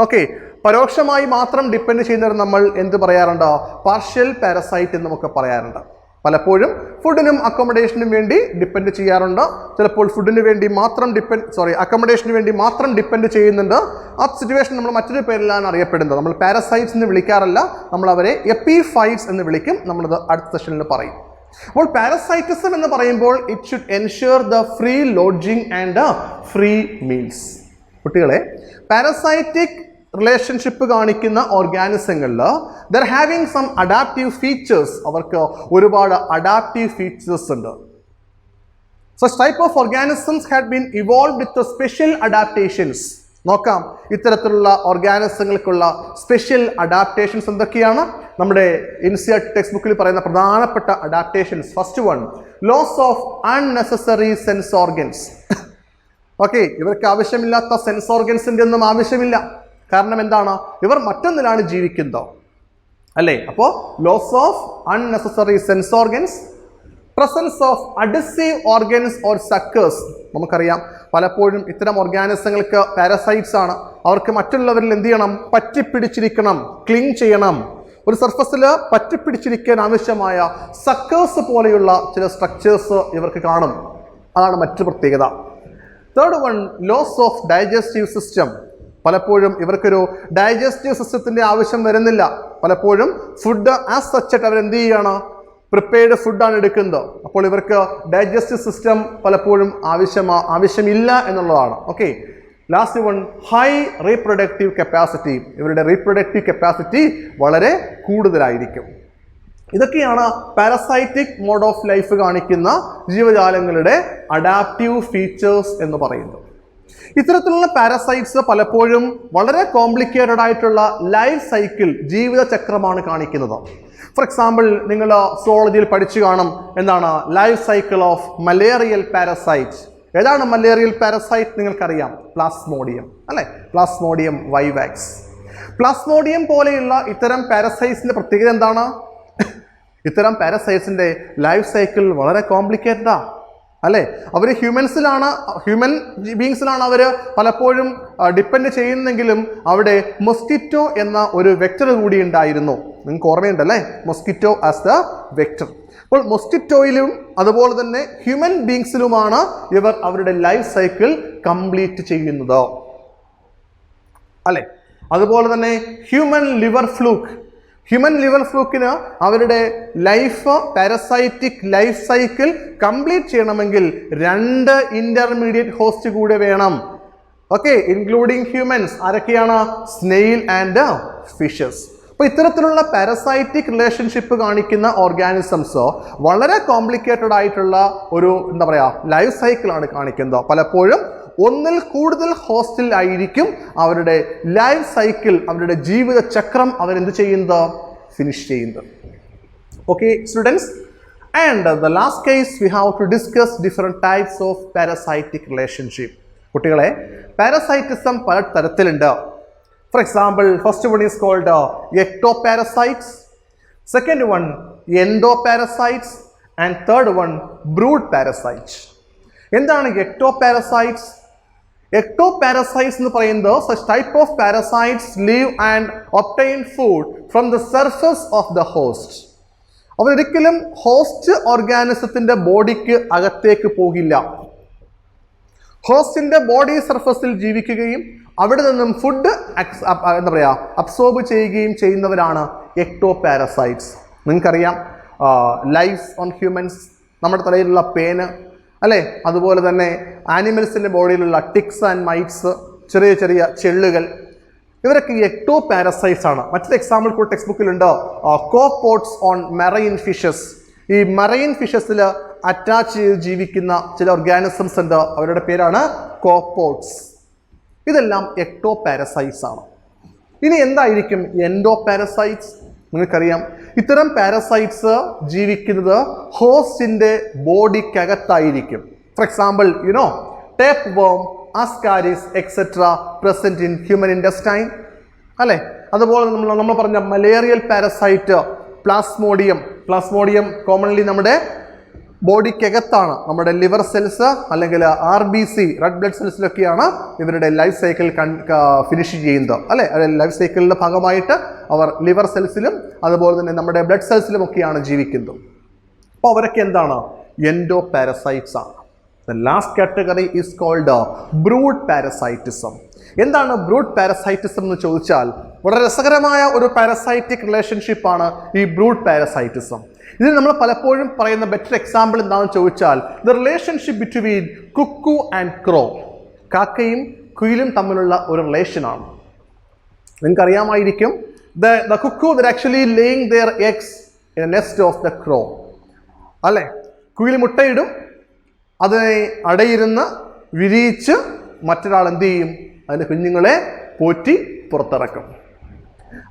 ഓക്കെ, പരോക്ഷമായി മാത്രം ഡിപ്പെൻഡ് ചെയ്യുന്നവർ നമ്മൾ എന്ത് പറയാറുണ്ട്? പാർഷ്യൽ പാരസൈറ്റ് എന്നും ഒക്കെ പറയാറുണ്ട്. പലപ്പോഴും ഫുഡിനും അക്കോമഡേഷനും വേണ്ടി ഡിപ്പെൻഡ് ചെയ്യാറുണ്ട്. ചിലപ്പോൾ ഫുഡിന് വേണ്ടി മാത്രം അക്കോമഡേഷന് വേണ്ടി മാത്രം ഡിപ്പെൻഡ് ചെയ്യുന്നുണ്ട്. ആ സിറ്റുവേഷൻ നമ്മൾ മറ്റൊരു പേരിലാണ് അറിയപ്പെടുന്നത്. നമ്മൾ പാരസൈറ്റ്സ് എന്ന് വിളിക്കാറില്ല, നമ്മൾ അവരെ എപ്പിഫൈറ്റ്സ് എന്ന് വിളിക്കും. നമ്മളത് അടുത്ത സെഷനിൽ പറയും. അപ്പോൾ പാരസൈറ്റിസം എന്ന് പറയുമ്പോൾ it should ensure the free lodging and free meals. കുട്ടികളെ, പാരസൈറ്റിക് റിലേഷൻഷിപ്പ് കാണിക്കുന്ന ഓർഗാനിസങ്ങളിൽ they're having some adaptive features. അവർക്ക് ഒരുപാട് അഡാപ്റ്റീവ് ഫീച്ചേഴ്സ് ഉണ്ട്. Such type of organisms had been evolved with special adaptations. നോക്കാം, ഇത്തരത്തിലുള്ള ഓർഗാനിസങ്ങൾക്കുള്ള സ്പെഷ്യൽ അഡാപ്റ്റേഷൻസ് എന്തൊക്കെയാണ്? നമ്മുടെ NCERT ടെക്സ്റ്റ് ബുക്കിൽ പറയുന്ന പ്രധാനപ്പെട്ട adaptations. First one, loss of unnecessary sense organs. Okay, ഇവർക്ക് ആവശ്യമില്ലാത്ത സെൻസ് ഓർഗൻസിൻ്റെ ഒന്നും ആവശ്യമില്ല. കാരണം എന്താണ്? ഇവർ മറ്റൊന്നിലാണ് ജീവിക്കുന്നത് അല്ലേ? അപ്പോൾ loss of unnecessary sense organs, presence of adhesive organs or suckers. നമുക്കറിയാം പലപ്പോഴും ഇത്തരം ഓർഗാനിസങ്ങൾക്ക് പാരസൈറ്റ്സ് ആണ്. അവർക്ക് മറ്റുള്ളവരിൽ എന്ത് ചെയ്യണം? പറ്റിപ്പിടിച്ചിരിക്കണം, ക്ലിങ് ചെയ്യണം. ഒരു സർഫസിൽ പറ്റിപ്പിടിച്ചിരിക്കാൻ ആവശ്യമായ സക്കേഴ്സ് പോലെയുള്ള ചില സ്ട്രക്ചേഴ്സ് ഇവർക്ക് കാണും. അതാണ് മറ്റു പ്രത്യേകത. Third one, loss of digestive system. പലപ്പോഴും ഇവർക്കൊരു ഡൈജസ്റ്റീവ് സിസ്റ്റത്തിൻ്റെ ആവശ്യം വരുന്നില്ല. പലപ്പോഴും ഫുഡ് ആസ് സച്ചായിട്ട് അവരെന്ത് ചെയ്യുകയാണ്? പ്രിപ്പയർഡ് ഫുഡാണ് എടുക്കുന്നത്. അപ്പോൾ ഇവർക്ക് ഡൈജസ്റ്റീവ് സിസ്റ്റം പലപ്പോഴും ആവശ്യമില്ല എന്നുള്ളതാണ്. Okay, last one, high reproductive capacity. ഇവരുടെ റീപ്രൊഡക്റ്റീവ് കപ്പാസിറ്റി വളരെ കൂടുതലായിരിക്കും. ഇതൊക്കെയാണ് പാരസൈറ്റിക് മോഡ് ഓഫ് ലൈഫ് കാണിക്കുന്ന ജീവജാലങ്ങളുടെ അഡാപ്റ്റീവ് ഫീച്ചേഴ്സ് എന്ന് പറയുന്നത്. ഇത്തരത്തിലുള്ള പാരസൈറ്റ്സ് പലപ്പോഴും വളരെ കോംപ്ലിക്കേറ്റഡ് ആയിട്ടുള്ള ലൈഫ് സൈക്കിൾ, ജീവിതചക്രമാണ് കാണിക്കുന്നത്. ഫോർ എക്സാമ്പിൾ, നിങ്ങൾ സുവോളജിയിൽ പഠിച്ചു കാണും, എന്താണ് life cycle of malarial parasite. ഏതാണ് മലേറിയൽ പാരസൈറ്റ്? നിങ്ങൾക്കറിയാം, പ്ലാസ്മോഡിയം അല്ലേ? Plasmodium vivax. പ്ലാസ്മോഡിയം പോലെയുള്ള ഇത്തരം പാരസൈറ്റ്സിന്റെ പ്രത്യേകത എന്താണ്? ഇത്തരം പാരസൈറ്റ്സിന്റെ ലൈഫ് സൈക്കിൾ വളരെ കോംപ്ലിക്കേറ്റഡാ അല്ലേ? അവർ ഹ്യൂമൻ ബീങ്സിലാണ് അവർ പലപ്പോഴും ഡിപ്പെൻഡ് ചെയ്യുന്നെങ്കിലും അവിടെ മൊസ്കിറ്റോ എന്ന ഒരു വെക്ടർ കൂടി ഉണ്ടായിരുന്നു. നിങ്ങൾക്ക് ഓർമ്മയുണ്ടല്ലേ? Mosquito as the vector. അപ്പോൾ മൊസ്കിറ്റോയിലും അതുപോലെ തന്നെ ഹ്യൂമൻ ബീങ്സിലുമാണ് ഇവർ അവരുടെ ലൈഫ് സൈക്കിൾ കംപ്ലീറ്റ് ചെയ്യുന്നത് അല്ലേ? അതുപോലെ തന്നെ ഹ്യൂമൻ ലിവർ ഫ്ലൂക്കിന് അവരുടെ പാരസൈറ്റിക് ലൈഫ് സൈക്കിൾ കംപ്ലീറ്റ് ചെയ്യണമെങ്കിൽ 2 ഇന്റർമീഡിയറ്റ് ഹോസ്റ്റ് കൂടെ വേണം. Okay, including humans. ആരൊക്കെയാണ്? Snail and fishes. അപ്പോൾ ഇത്തരത്തിലുള്ള പാരസൈറ്റിക് റിലേഷൻഷിപ്പ് കാണിക്കുന്ന ഓർഗാനിസംസ് വളരെ കോംപ്ലിക്കേറ്റഡ് ആയിട്ടുള്ള ഒരു ലൈഫ് സൈക്കിളാണ് കാണിക്കുന്നത്. പലപ്പോഴും ഒന്നിൽ കൂടുതൽ ഹോസ്റ്റിൽ ആയിരിക്കും അവരുടെ ലൈഫ് സൈക്കിൾ, അവരുടെ ജീവിത ചക്രം അവരെന്ത് ചെയ്യുന്നത്? ഫിനിഷ് ചെയ്യുന്നത്. Okay students, and the last case we have to discuss different types of parasitic relationship. കുട്ടികളെ, പാരസൈറ്റിസം പല തരത്തിലുണ്ട്. For example, first one is called ectoparasites, second one endoparasites and third one brood parasite. എന്താണ് ectoparasites? Ectoparasites എന്ന് പറയുന്നത് such type of parasites live and obtain food from the surface of the host. അവരൊരിക്കലും host ഓർഗാനിസത്തിന്റെ ബോഡിക്ക് അകത്തേക്ക് പോകില്ല. ഹോസ്റ്റിന്റെ body സർഫസിൽ ജീവിക്കുകയും അവിടെ നിന്നും ഫുഡ് എന്താ പറയുക അബ്സോർബ് ചെയ്യുകയും ചെയ്യുന്നവരാണ് എക്ടോപാരസൈറ്റ്സ്. നിങ്ങൾക്കറിയാം ലൈവ്സ് ഓൺ ഹ്യൂമൻസ്, നമ്മുടെ തലയിലുള്ള പേന് അല്ലേ, അതുപോലെ തന്നെ ആനിമൽസിൻ്റെ ബോഡിയിലുള്ള ടിക്സ് ആൻഡ് മൈറ്റ്സ്, ചെറിയ ചെറിയ ചെള്ളുകൾ, ഇവരൊക്കെ എക്ടോപാരസൈറ്റ്സ് ആണ്. മറ്റൊരു എക്സാമ്പിൾ കൂടെ ടെക്സ്റ്റ് ബുക്കിലുണ്ട്, കോപോട്സ് ഓൺ മെറൈൻ ഫിഷസ്. ഈ മെറൈൻ ഫിഷസിൽ അറ്റാച്ച് ചെയ്ത് ജീവിക്കുന്ന ചില ഓർഗാനിസംസ് ഉണ്ട്, അവരുടെ പേരാണ് കോപോട്സ്. ഇതെല്ലാം എക്ടോപാരസൈറ്റ്സ് ആണ്. ഇനി എന്തായിരിക്കും എൻഡോപാരസൈറ്റ്സ്? നിങ്ങൾക്കറിയാം, ഇത്തരം പാരസൈറ്റ്സ് ജീവിക്കുന്നത് ഹോസ്റ്റിന്റെ ബോഡിക്കകത്തായിരിക്കും. For example tapeworm, ascaris etcetera present in human intestine അല്ലേ. അതുപോലെ നമ്മൾ പറഞ്ഞ മലേറിയൽ പാരസൈറ്റ് പ്ലാസ്മോഡിയം കോമൺലി നമ്മുടെ ബോഡിക്കകത്താണ്. നമ്മുടെ ലിവർ സെൽസ് അല്ലെങ്കിൽ RBC റെഡ് ബ്ലഡ് സെൽസിലൊക്കെയാണ് ഇവരുടെ ലൈഫ് സൈക്കിൾ ഫിനിഷ് ചെയ്യുന്നത് അല്ലേ. ലൈഫ് സൈക്കിളിൻ്റെ ഭാഗമായിട്ട് അവർ ലിവർ സെൽസിലും അതുപോലെ തന്നെ നമ്മുടെ ബ്ലഡ് സെൽസിലും ഒക്കെയാണ് ജീവിക്കുന്നത്. അപ്പോൾ അവരൊക്കെ എന്താണ്? എൻഡോപാരസൈറ്റ്സ് ആണ്. The last category is called brood parasitism. എന്താണ് ബ്രൂഡ് പാരസൈറ്റിസം എന്ന് ചോദിച്ചാൽ വളരെ രസകരമായ ഒരു പാരസൈറ്റിക് റിലേഷൻഷിപ്പാണ് ഈ ബ്രൂഡ് പാരസൈറ്റിസം. ഇതിൽ നമ്മൾ പലപ്പോഴും പറയുന്ന ബെറ്റർ എക്സാമ്പിൾ എന്താണെന്ന് ചോദിച്ചാൽ the relationship between cuckoo and crow. കാക്കയും കുയിലും തമ്മിലുള്ള ഒരു റിലേഷനാണ്. നിങ്ങൾക്കറിയാമായിരിക്കും, the cuckoo that actually laying their eggs in a nest of the crow അല്ലേ. കുയിൽ മുട്ടയിടും, അതിനെ അടയിരുന്ന് വിരിയിച്ച് മറ്റൊരാൾ എന്ത് ചെയ്യും? അതിൻ്റെ കുഞ്ഞുങ്ങളെ പോറ്റി പുറത്തിറക്കും.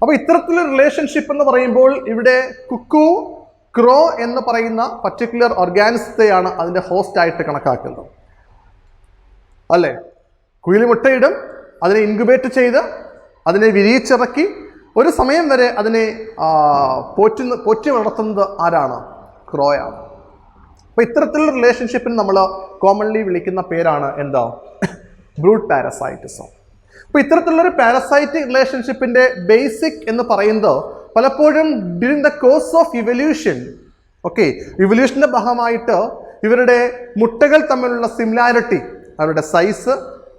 അപ്പോൾ ഇത്തരത്തിലൊരു റിലേഷൻഷിപ്പ് എന്ന് പറയുമ്പോൾ ഇവിടെ കുക്കു ക്രോ എന്ന് പറയുന്ന പർട്ടിക്കുലർ ഓർഗാനിസത്തെയാണ് അതിൻ്റെ ഹോസ്റ്റായിട്ട് കണക്കാക്കുന്നത് അല്ലേ. കുയിൽ മുട്ടയിടും, അതിനെ ഇൻക്യുബേറ്റ് ചെയ്ത് അതിനെ വിരിയിച്ചിറക്കി ഒരു സമയം വരെ അതിനെ പോറ്റി വളർത്തുന്നത് ആരാണ്? ക്രോയാണ്. അപ്പോൾ ഇത്തരത്തിലുള്ള റിലേഷൻഷിപ്പിന് നമ്മൾ കോമൺലി വിളിക്കുന്ന പേരാണ് എന്താ? Brood parasitism. അപ്പോൾ ഇത്തരത്തിലുള്ളൊരു പാരസൈറ്റിക് റിലേഷൻഷിപ്പിൻ്റെ ബേസിക് എന്ന് പറയുന്നത് പലപ്പോഴും during the course of evolution, ഇവല്യൂഷൻ്റെ ഭാഗമായിട്ട് ഇവരുടെ മുട്ടകൾ തമ്മിലുള്ള സിമിലാരിറ്റി, അവരുടെ സൈസ്,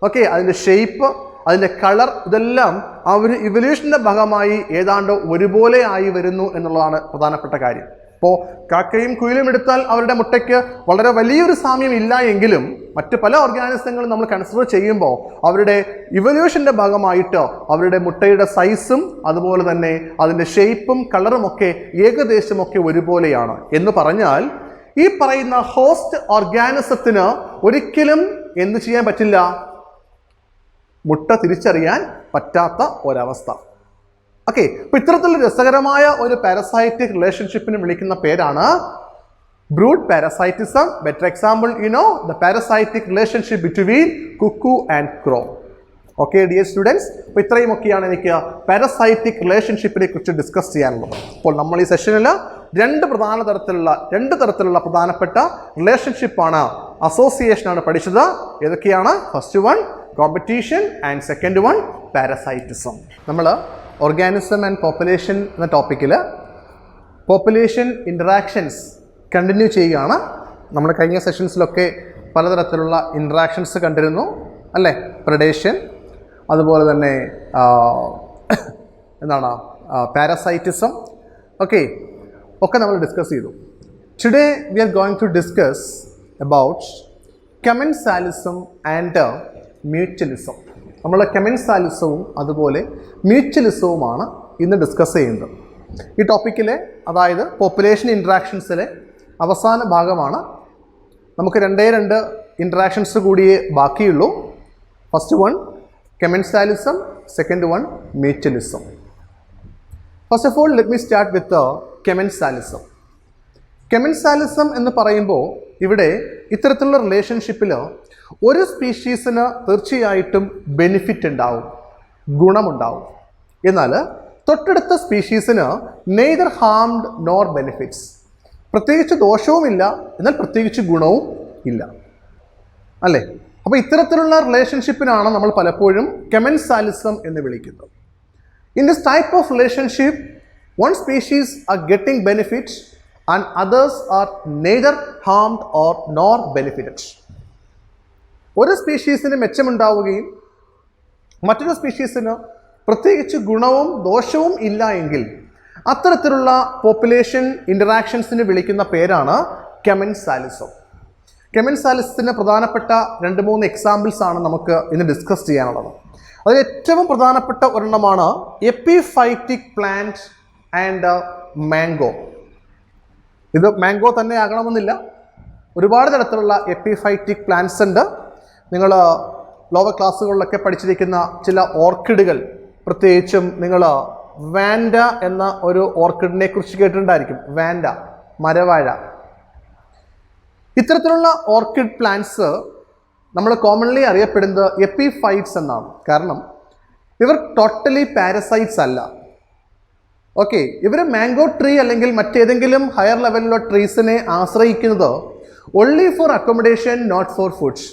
അതിൻ്റെ ഷേപ്പ്, അതിൻ്റെ കളർ, ഇതെല്ലാം അവർ ഇവല്യൂഷൻ്റെ ഭാഗമായി ഏതാണ്ട് ഒരുപോലെ ആയി വരുന്നു എന്നുള്ളതാണ് പ്രധാനപ്പെട്ട കാര്യം. അപ്പോൾ കാക്കയും കുയിലും എടുത്താൽ അവരുടെ മുട്ടയ്ക്ക് വളരെ വലിയൊരു സാമ്യം ഇല്ല എങ്കിലും മറ്റ് പല ഓർഗാനിസങ്ങളും നമ്മൾ കൺസിഡർ ചെയ്യുമ്പോൾ അവരുടെ ഇവല്യൂഷൻ്റെ ഭാഗമായിട്ട് അവരുടെ മുട്ടയുടെ സൈസും അതുപോലെ തന്നെ അതിൻ്റെ ഷേപ്പും കളറും ഒക്കെ ഏകദേശമൊക്കെ ഒരുപോലെയാണ്. എന്ന് പറഞ്ഞാൽ ഈ പറയുന്ന ഹോസ്റ്റ് ഓർഗാനിസത്തിന് ഒരിക്കലും എന്ത് ചെയ്യാൻ പറ്റില്ല? മുട്ട തിരിച്ചറിയാൻ പറ്റാത്ത ഒരവസ്ഥ. അപ്പോൾ ഇത്തരത്തിലുള്ള രസകരമായ ഒരു പാരസൈറ്റിക് റിലേഷൻഷിപ്പിന് വിളിക്കുന്ന പേരാണ് brood parasitism. Better example the parasitic relationship between cuckoo and crow. Dear students, അപ്പോൾ ഇത്രയുമൊക്കെയാണ് എനിക്ക് പാരസൈറ്റിക് റിലേഷൻഷിപ്പിനെ കുറിച്ച് ഡിസ്കസ് ചെയ്യാനുള്ളത്. അപ്പോൾ നമ്മൾ ഈ സെഷനിൽ രണ്ട് തരത്തിലുള്ള പ്രധാനപ്പെട്ട റിലേഷൻഷിപ്പാണ്, അസോസിയേഷനാണ് പഠിച്ചത്. ഏതൊക്കെയാണ്? First one competition and second one parasitism. നമ്മൾ ഓർഗാനിസം ആൻഡ് പോപ്പുലേഷൻ എന്ന ടോപ്പിക്കിൽ പോപ്പുലേഷൻ ഇൻറ്ററാക്ഷൻസ് കണ്ടിന്യൂ ചെയ്യുകയാണ്. നമ്മൾ കഴിഞ്ഞ സെഷൻസിലൊക്കെ പലതരത്തിലുള്ള ഇൻറ്ററാക്ഷൻസ് കണ്ടിരുന്നു അല്ലേ. പ്രഡേഷൻ, അതുപോലെ തന്നെ പാരസൈറ്റിസം ഒക്കെ നമ്മൾ ഡിസ്കസ് ചെയ്തു. Today we are going to discuss about commensalism and mutualism. നമ്മൾ കമൻസാലിസവും അതുപോലെ മ്യൂച്വലിസവുമാണ് ഇന്ന് ഡിസ്കസ് ചെയ്യുന്നത്. ഈ ടോപ്പിക്കിലെ, അതായത് പോപ്പുലേഷൻ ഇൻട്രാക്ഷൻസിലെ അവസാന ഭാഗമാണ്. നമുക്ക് രണ്ട് ഇൻട്രാക്ഷൻസ് കൂടിയേ ബാക്കിയുള്ളൂ. First one commensalism, second one mutualism. First of all let me start with commensalism. Commensalism എന്ന് പറയുമ്പോൾ ഇവിടെ ഇത്തരത്തിലുള്ള റിലേഷൻഷിപ്പിൽ ഒരു സ്പീഷീസിന് തീർച്ചയായിട്ടും ബെനിഫിറ്റ് ഉണ്ടാവും, ഗുണമുണ്ടാവും. എന്നാൽ തൊട്ടടുത്ത സ്പീഷീസിന് നെയ്തർ ഹാംഡ് നോർ ബെനിഫിറ്റ്സ്. പ്രത്യേകിച്ച് ദോഷവുമില്ല, എന്നാൽ പ്രത്യേകിച്ച് ഗുണവും ഇല്ല അല്ലേ. അപ്പോൾ ഇത്തരത്തിലുള്ള റിലേഷൻഷിപ്പിനാണ് നമ്മൾ പലപ്പോഴും കമൻസാലിസം എന്ന് വിളിക്കുന്നത്. In this type of relationship, one species are getting benefits and others are neither harmed or nor benefited. ഒരു സ്പീഷീസിന് മെച്ചമുണ്ടാവുകയും മറ്റൊരു സ്പീഷീസിന് പ്രത്യേകിച്ച് ഗുണവും ദോഷവും ഇല്ല എങ്കിൽ അത്തരത്തിലുള്ള പോപ്പുലേഷൻ ഇൻ്ററാക്ഷൻസിന് വിളിക്കുന്ന പേരാണ് കമൻസാലിസം. കമൻസാലിസത്തിന് പ്രധാനപ്പെട്ട 2-3 എക്സാമ്പിൾസ് ആണ് നമുക്ക് ഇന്ന് ഡിസ്കസ് ചെയ്യാനുള്ളത്. അതിൽ ഏറ്റവും പ്രധാനപ്പെട്ട ഒരെണ്ണമാണ് എപ്പിഫൈറ്റിക് പ്ലാന്റ് ആൻഡ് മാംഗോ. ഇത് മാംഗോ തന്നെ ആകണമെന്നില്ല, ഒരുപാട് തരത്തിലുള്ള എപ്പിഫൈറ്റിക് പ്ലാന്റ്സ് ഉണ്ട്. നിങ്ങൾ ലോവർ ക്ലാസ്സുകളിലൊക്കെ പഠിച്ചിരിക്കുന്ന ചില ഓർക്കിഡുകൾ, പ്രത്യേകിച്ചും നിങ്ങൾ വാൻഡ എന്ന ഒരു ഓർക്കിഡിനെ കുറിച്ച് കേട്ടിട്ടുണ്ടായിരിക്കും. വാൻഡ, മരവാഴ. ഇത്തരത്തിലുള്ള ഓർക്കിഡ് പ്ലാന്റ്സ് നമ്മൾ കോമൺലി അറിയപ്പെടുന്നത് എപ്പിഫൈറ്റ്സ് എന്നാണ്. കാരണം ഇവർ ടോട്ടലി പാരസൈറ്റ്സ് അല്ല. ഓക്കെ, ഇവർ മാംഗോ ട്രീ അല്ലെങ്കിൽ മറ്റേതെങ്കിലും ഹയർ ലെവലിലുള്ള ട്രീസിനെ ആശ്രയിക്കുന്നത് only for accommodation, not for foods.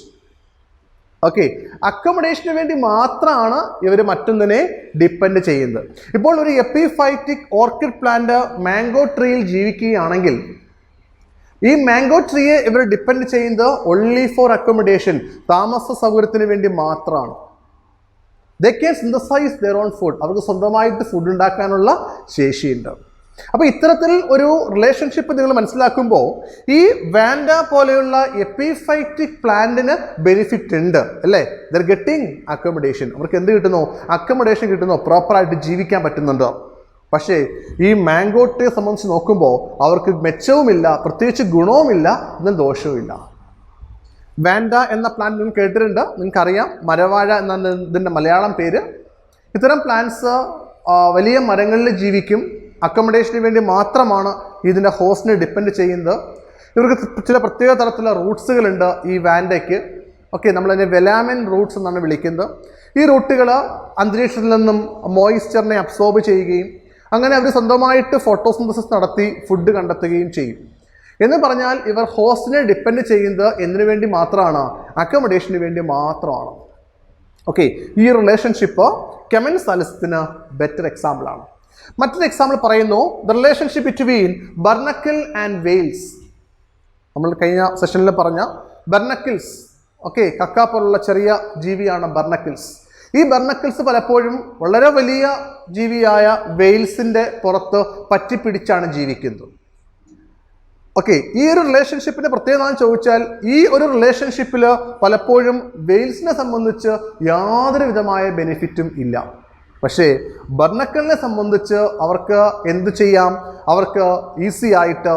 Okay, അക്കോമഡേഷന് വേണ്ടി മാത്രമാണ് ഇവർ മറ്റൊന്നിനെ ഡിപ്പെൻഡ് ചെയ്യുന്നത്. ഇപ്പോൾ ഒരു എപ്പിഫൈറ്റിക് ഓർക്കിഡ് പ്ലാന്റ് മാംഗോ ട്രീയിൽ ജീവിക്കുകയാണെങ്കിൽ ഈ മാംഗോ ട്രീയെ ഇവർ ഡിപ്പെൻഡ് ചെയ്യുന്നത് ഓൺലി ഫോർ അക്കോമഡേഷൻ, താമസ സൗകര്യത്തിന് വേണ്ടി മാത്രമാണ്. They can synthesize their own food. അവർക്ക് സ്വന്തമായിട്ട് ഫുഡ് ഉണ്ടാക്കാനുള്ള ശേഷിയുണ്ട്. അപ്പോൾ ഇത്തരത്തിൽ ഒരു റിലേഷൻഷിപ്പ് നിങ്ങൾ മനസ്സിലാക്കുമ്പോൾ ഈ വാൻഡ പോലെയുള്ള എപ്പിഫൈറ്റിക് പ്ലാന്റിന് ബെനിഫിറ്റ് ഉണ്ട് അല്ലേ? There getting accommodation. അവർക്ക് എന്ത് കിട്ടുന്നു? അക്കോമഡേഷൻ കിട്ടുന്നു, പ്രോപ്പറായിട്ട് ജീവിക്കാൻ പറ്റുന്നുണ്ട്. പക്ഷേ ഈ മാംഗോ ട്രീയെ സംബന്ധിച്ച് നോക്കുമ്പോൾ അവർക്ക് മെച്ചവുമില്ല, പ്രത്യേകിച്ച് ഗുണവുമില്ല, എന്നാൽ ദോഷവുമില്ല. വാൻഡ എന്ന പ്ലാന്റ് നിങ്ങൾ കേട്ടിട്ടുണ്ട്, നിങ്ങൾക്കറിയാം. മരവാഴ എന്നാണ് ഇതിൻ്റെ മലയാളം പേര്. ഇത്തരം പ്ലാന്റ്സ് വലിയ മരങ്ങളിൽ ജീവിക്കും. അക്കോമഡേഷന് വേണ്ടി മാത്രമാണ് ഇതിൻ്റെ ഹോസ്റ്റിനെ ഡിപ്പെൻഡ് ചെയ്യുന്നത്. ഇവർക്ക് ചില പ്രത്യേക തരത്തിലുള്ള റൂട്ട്സുകളുണ്ട് ഈ വാൻഡയ്ക്ക്. ഓക്കെ, നമ്മളതിനെ വെലാമിൻ റൂട്ട്സ് എന്നാണ് വിളിക്കുന്നത്. ഈ റൂട്ടുകൾ അന്തരീക്ഷത്തിൽ നിന്നും മോയിസ്ചറിനെ അബ്സോർബ് ചെയ്യുകയും അങ്ങനെ അവർ സ്വന്തമായിട്ട് ഫോട്ടോസിന്തസിസ് നടത്തി ഫുഡ് കണ്ടെത്തുകയും ചെയ്യും. എന്ന് പറഞ്ഞാൽ ഇവർ ഹോസ്റ്റിനെ ഡിപ്പെൻഡ് ചെയ്യുന്നത് എന്തിനു വേണ്ടി മാത്രമാണ്? അക്കോമഡേഷന് വേണ്ടി മാത്രമാണ്. ഓക്കെ, ഈ റിലേഷൻഷിപ്പ് കമൻസാലിസത്തിന് ബെറ്റർ എക്സാമ്പിളാണ്. മറ്റൊരു എക്സാമ്പിൾ പറയുന്നു, the relationship between barnacle and whales. നമ്മൾ കഴിഞ്ഞ സെഷനിൽ പറഞ്ഞ ബർണക്കിൾസ്, ഓക്കെ, കക്ക പോലുള്ള ചെറിയ ജീവിയാണ് ബർണക്കിൾസ്. ഈ ബർണക്കിൾസ് പലപ്പോഴും വളരെ വലിയ ജീവിയായ വെയിൽസിൻ്റെ പുറത്ത് പറ്റിപ്പിടിച്ചാണ് ജീവിക്കുന്നത്. ഓക്കെ, ഈ ഒരു റിലേഷൻഷിപ്പിൻ്റെ പ്രത്യേകത എന്ന് ചോദിച്ചാൽ ഈ ഒരു റിലേഷൻഷിപ്പിൽ പലപ്പോഴും വെയിൽസിനെ സംബന്ധിച്ച് യാതൊരു വിധമായ ബെനിഫിറ്റും ഇല്ല. പക്ഷേ ബർണക്കിളിനെ സംബന്ധിച്ച് അവർക്ക് എന്ത് ചെയ്യാം? അവർക്ക് ഈസി ആയിട്ട്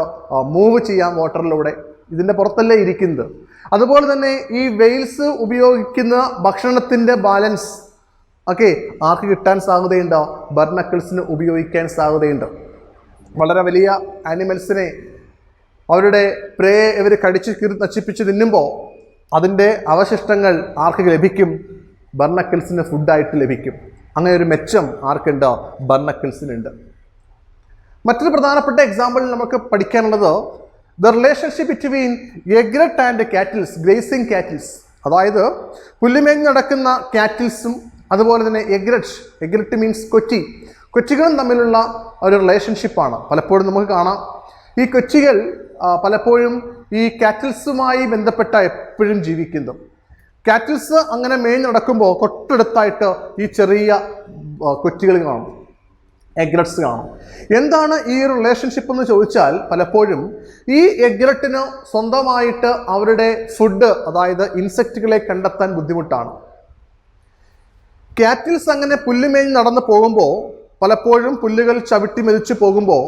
മൂവ് ചെയ്യാം വാട്ടറിലൂടെ. ഇതിൻ്റെ പുറത്തല്ലേ ഇരിക്കുന്നത്. അതുപോലെ തന്നെ ഈ വെയിൽസ് ഉപയോഗിക്കുന്ന ഭക്ഷണത്തിൻ്റെ ബാലൻസ് ഓക്കെ ആർക്ക് കിട്ടാൻ സാധ്യതയുണ്ട്? ബർണക്കിൾസിന് ഉപയോഗിക്കാൻ സാധ്യതയുണ്ട്. വളരെ വലിയ ആനിമൽസിനെ അവരുടെ പ്രേയെ ഇവർ കടിച്ച് നശിപ്പിച്ച് തിന്നുമ്പോൾ അതിൻ്റെ അവശിഷ്ടങ്ങൾ ആർക്ക് ലഭിക്കും? ബർണക്കിൾസിന് ഫുഡായിട്ട് ലഭിക്കും. അങ്ങനെ ഒരു മെച്ചം ആർക്കുണ്ട്? ബർണക്കിൾസിനുണ്ട്. മറ്റൊരു പ്രധാനപ്പെട്ട എക്സാമ്പിൾ നമുക്ക് പഠിക്കാനുള്ളത് the relationship between egret and cattles, grazing cattles. അതായത് പുല്ലുമേഞ്ഞ് നടക്കുന്ന കാറ്റിൽസും അതുപോലെ തന്നെ എഗ്രറ്റ് മീൻസ് കൊച്ചികളും തമ്മിലുള്ള ഒരു റിലേഷൻഷിപ്പാണ്. പലപ്പോഴും നമുക്ക് കാണാം ഈ കൊച്ചികൾ പലപ്പോഴും ഈ കാറ്റിൽസുമായി ബന്ധപ്പെട്ട എപ്പോഴും ജീവിക്കുന്നു. കാറ്റിൽസ് അങ്ങനെ മേഞ്ഞ് നടക്കുമ്പോൾ തൊട്ടടുത്തായിട്ട് ഈ ചെറിയ കൊച്ചികൾ കാണും, എഗ്രറ്റ്സ് കാണും. എന്താണ് ഈ ഒരു റിലേഷൻഷിപ്പ് എന്ന് ചോദിച്ചാൽ പലപ്പോഴും ഈ എഗ്രറ്റിന് സ്വന്തമായിട്ട് അവരുടെ ഫുഡ്, അതായത് ഇൻസെക്റ്റുകളെ കണ്ടെത്താൻ ബുദ്ധിമുട്ടാണ്. കാറ്റിൽസ് അങ്ങനെ പുല്ലുമേഞ്ഞ് നടന്നു പോകുമ്പോൾ പലപ്പോഴും പുല്ലുകൾ ചവിട്ടി മെതിച്ച് പോകുമ്പോൾ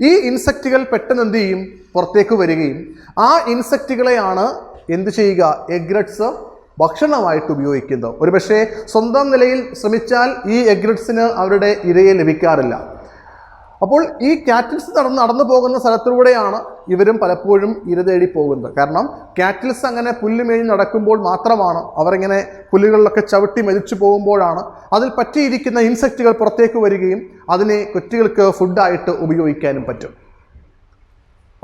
ഈ ഇൻസെക്റ്റുകൾ പെട്ടെന്ന് എന്ത് ചെയ്യും? പുറത്തേക്ക് വരികയും ആ ഇൻസെക്റ്റുകളെയാണ് എന്ത് ചെയ്യുക? എഗ്രറ്റ്സ് ഭക്ഷണമായിട്ട് ഉപയോഗിക്കുന്നത്. ഒരുപക്ഷെ സ്വന്തം നിലയിൽ ശ്രമിച്ചാൽ ഈ എഗ്രറ്റ്സിന് അവരുടെ ഇരയെ ലഭിക്കാറില്ല. അപ്പോൾ ഈ കാറ്റിൽസ് നടന്നു പോകുന്ന സ്ഥലത്തിലൂടെയാണ് ഇവരും പലപ്പോഴും ഇര തേടി പോകുന്നത്. കാരണം കാറ്റിൽസ് അങ്ങനെ പുല്ല് മേഞ്ഞ് നടക്കുമ്പോൾ മാത്രമാണ്, അവരിങ്ങനെ പുല്ലുകളിലൊക്കെ ചവിട്ടി മെതിച്ചു പോകുമ്പോഴാണ് അതിൽ പറ്റിയിരിക്കുന്ന ഇൻസെക്റ്റുകൾ പുറത്തേക്ക് വരികയും അതിനെ കൊച്ചുകൾക്ക് ഫുഡായിട്ട് ഉപയോഗിക്കാനും പറ്റും.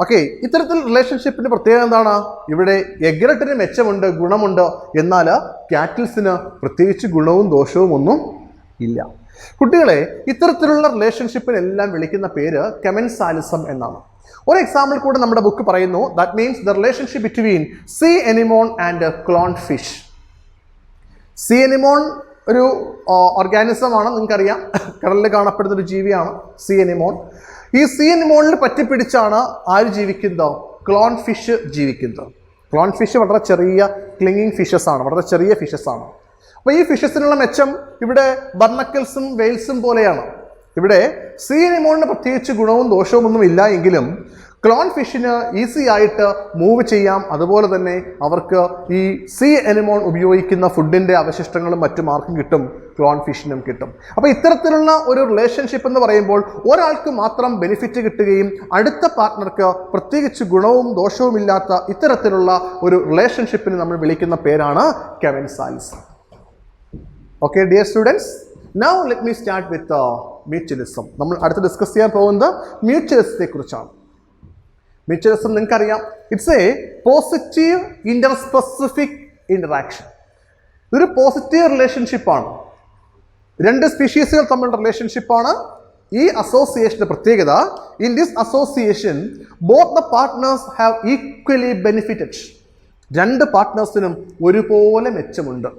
ഓക്കെ, ഇത്തരത്തിൽ റിലേഷൻഷിപ്പിന്റെ പ്രത്യേകത എന്താണ്? ഇവിടെ എഗ്രട്ടിന് മെച്ചമുണ്ട്, ഗുണമുണ്ട്, എന്നാൽ കാറ്റിൽസിന് പ്രത്യേകിച്ച് ഗുണവും ദോഷവും ഒന്നും ഇല്ല. കുട്ടികളെ, ഇത്തരത്തിലുള്ള റിലേഷൻഷിപ്പിനെല്ലാം വിളിക്കുന്ന പേര് കമൻസാലിസം എന്നാണ്. ഒരു എക്സാമ്പിൾ കൂടെ നമ്മുടെ ബുക്ക് പറയുന്നു. That means the relationship between sea anemone and clownfish. Sea anemone ഒരു ഓർഗാനിസമാണ്, നിങ്ങൾക്കറിയാം, കടലിൽ കാണപ്പെടുന്ന ഒരു ജീവിയാണ് സീ എനിമോൺ. ഈ സീ എനിമോണിൽ പറ്റിപ്പിടിച്ചാണ് ആര് ജീവിക്കുന്നത്? ക്ലോൺ ഫിഷ് ജീവിക്കുന്നത്. ക്ലോൺ ഫിഷ് വളരെ ചെറിയ ക്ലിങ്ങിങ് ഫിഷസ് ആണ്, വളരെ ചെറിയ ഫിഷസ് ആണ്. അപ്പോൾ ഈ ഫിഷസിനുള്ള മെച്ചം ഇവിടെ ബർണക്കിൾസും വെയിൽസും പോലെയാണ്. ഇവിടെ സീ എനിമോണിന് പ്രത്യേകിച്ച് ഗുണവും ദോഷവും ഒന്നും ഇല്ല എങ്കിലും ക്ലോൺ ഫിഷിന് ഈസി ആയിട്ട് മൂവ് ചെയ്യാം. അതുപോലെ തന്നെ അവർക്ക് ഈ സീ എനിമോൺ ഉപയോഗിക്കുന്ന ഫുഡിൻ്റെ അവശിഷ്ടങ്ങളും മറ്റും ആർക്കും കിട്ടും, ക്ലോൺ ഫിഷിനും കിട്ടും. അപ്പോൾ ഇത്തരത്തിലുള്ള ഒരു റിലേഷൻഷിപ്പ് എന്ന് പറയുമ്പോൾ ഒരാൾക്ക് മാത്രം ബെനിഫിറ്റ് കിട്ടുകയും അടുത്ത പാർട്ട്ണർക്ക് പ്രത്യേകിച്ച് ഗുണവും ദോഷവും ഇല്ലാത്ത ഇത്തരത്തിലുള്ള ഒരു റിലേഷൻഷിപ്പിന് നമ്മൾ വിളിക്കുന്ന പേരാണ് commensalism. Okay dear students, now let me start with mutualism. നമ്മൾ അടുത്ത് ഡിസ്കസ് ചെയ്യാൻ പോകുന്നത് മ്യൂച്വലിസത്തെ കുറിച്ചാണ്. മ്യൂച്വലിസം നിങ്ങൾക്കറിയാം, it's a positive interspecific interaction. ഇതൊരു പോസിറ്റീവ് റിലേഷൻഷിപ്പാണ്, രണ്ട് സ്പീഷീസുകൾ തമ്മിലുള്ള റിലേഷൻഷിപ്പാണ്. ഈ അസോസിയേഷന്റെ പ്രത്യേകത, in this association both the partners have equally benefited. രണ്ട് പാർട്ട്നേഴ്സിനും ഒരുപോലെ മെച്ചമുണ്ട്.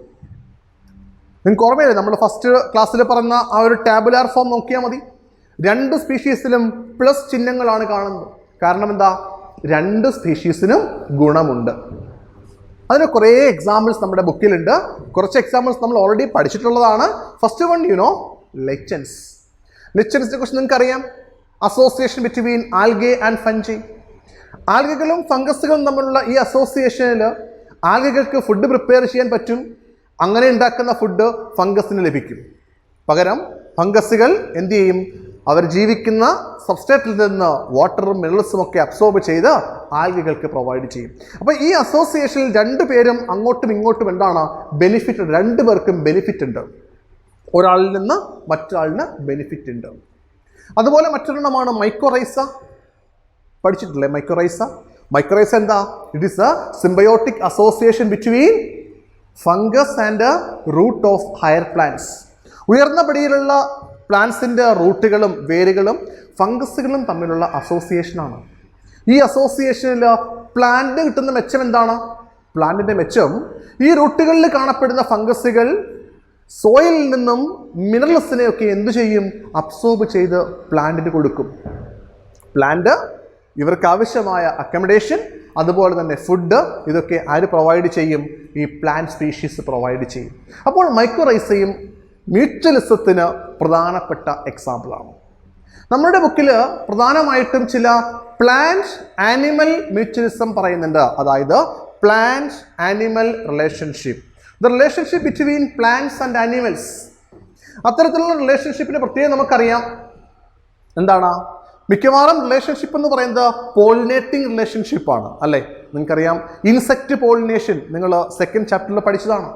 നിങ്ങൾക്ക് ഓർമ്മയില്ലേ, നമ്മൾ ഫസ്റ്റ് ക്ലാസ്സിൽ പറഞ്ഞ ആ ഒരു ടാബുലാർ ഫോം നോക്കിയാൽ മതി. രണ്ട് സ്പീഷീസിലും പ്ലസ് ചിഹ്നങ്ങളാണ് കാണുന്നത്. കാരണം എന്താ? രണ്ട് സ്പീഷീസിനും ഗുണമുണ്ട്. അതിന് കുറേ എക്സാമ്പിൾസ് നമ്മുടെ ബുക്കിലുണ്ട്. കുറച്ച് എക്സാമ്പിൾസ് നമ്മൾ ഓൾറെഡി പഠിച്ചിട്ടുള്ളതാണ്. First one lichens. ലെച്ചൻസിനെ കുറിച്ച് നിങ്ങൾക്കറിയാം, association between algae and fungi. ആൽഗകളും ഫംഗസുകളും തമ്മിലുള്ള ഈ അസോസിയേഷനിൽ ആൽഗകൾക്ക് ഫുഡ് പ്രിപ്പയർ ചെയ്യാൻ പറ്റും. അങ്ങനെ ഉണ്ടാക്കുന്ന ഫുഡ് ഫംഗസിന് ലഭിക്കും. പകരം ഫംഗസുകൾ എന്ത് ചെയ്യും? അവർ ജീവിക്കുന്ന സബ്സ്ട്രേറ്റിൽ നിന്ന് വാട്ടറും മിനറൽസും ഒക്കെ അബ്സോർബ് ചെയ്ത് ആൽഗകൾക്ക് പ്രൊവൈഡ് ചെയ്യും. അപ്പോൾ ഈ അസോസിയേഷനിൽ രണ്ടുപേരും അങ്ങോട്ടും ഇങ്ങോട്ടും എന്താണ് ബെനിഫിറ്റ്? രണ്ടു പേർക്കും ബെനിഫിറ്റ് ഉണ്ട്. ഒരാളിൽ നിന്ന് മറ്റൊരാളിന് ബെനിഫിറ്റ് ഉണ്ട്. അതുപോലെ മറ്റൊരെണ്ണമാണ് മൈക്കോറൈസ. പഠിച്ചിട്ടില്ലേ മൈക്കോറൈസ? മൈക്കോറൈസ എന്താ? It is a symbiotic association between fungus and root of higher plants. ഉയർന്ന പടിയിലുള്ള പ്ലാന്റ്സിൻ്റെ റൂട്ടുകളും വേരുകളും ഫംഗസുകളും തമ്മിലുള്ള അസോസിയേഷനാണ്. ഈ അസോസിയേഷനിൽ പ്ലാന്റിന് കിട്ടുന്ന മെച്ചം എന്താണ്? പ്ലാന്റിൻ്റെ മെച്ചം, ഈ റൂട്ടുകളിൽ കാണപ്പെടുന്ന ഫംഗസുകൾ സോയിലിൽ നിന്നും മിനറൽസിനെയൊക്കെ എന്തു ചെയ്യും? അബ്സോർബ് ചെയ്ത് പ്ലാന്റിന് കൊടുക്കും. പ്ലാന്റ് ഇവർക്ക് ആവശ്യമായ അക്കമഡേഷൻ, അതുപോലെ തന്നെ ഫുഡ്, ഇതൊക്കെ ആര് പ്രൊവൈഡ് ചെയ്യും? ഈ പ്ലാന്റ് സ്പീഷീസ് പ്രൊവൈഡ് ചെയ്യും. അപ്പോൾ മൈക്കോറൈസയും മ്യൂച്വലിസത്തിന് പ്രധാനപ്പെട്ട എക്സാമ്പിളാണ്. നമ്മുടെ ബുക്കിൽ പ്രധാനമായിട്ടും ചില പ്ലാന്റ് ആനിമൽ മ്യൂച്വലിസം പറയുന്നുണ്ട്. അതായത് plant animal relationship, the relationship between plants and animals. അത്തരത്തിലുള്ള റിലേഷൻഷിപ്പിന് പ്രത്യേകം നമുക്കറിയാം. എന്താണ്? മിക്കവാറും റിലേഷൻഷിപ്പ് എന്ന് പറയുന്നത് പോളിനേറ്റിംഗ് റിലേഷൻഷിപ്പാണ്, അല്ലേ? നിങ്ങൾക്കറിയാം ഇൻസെക്റ്റ് പോളിനേഷൻ, നിങ്ങൾ സെക്കൻഡ് ചാപ്റ്ററിൽ പഠിച്ചതാണ്.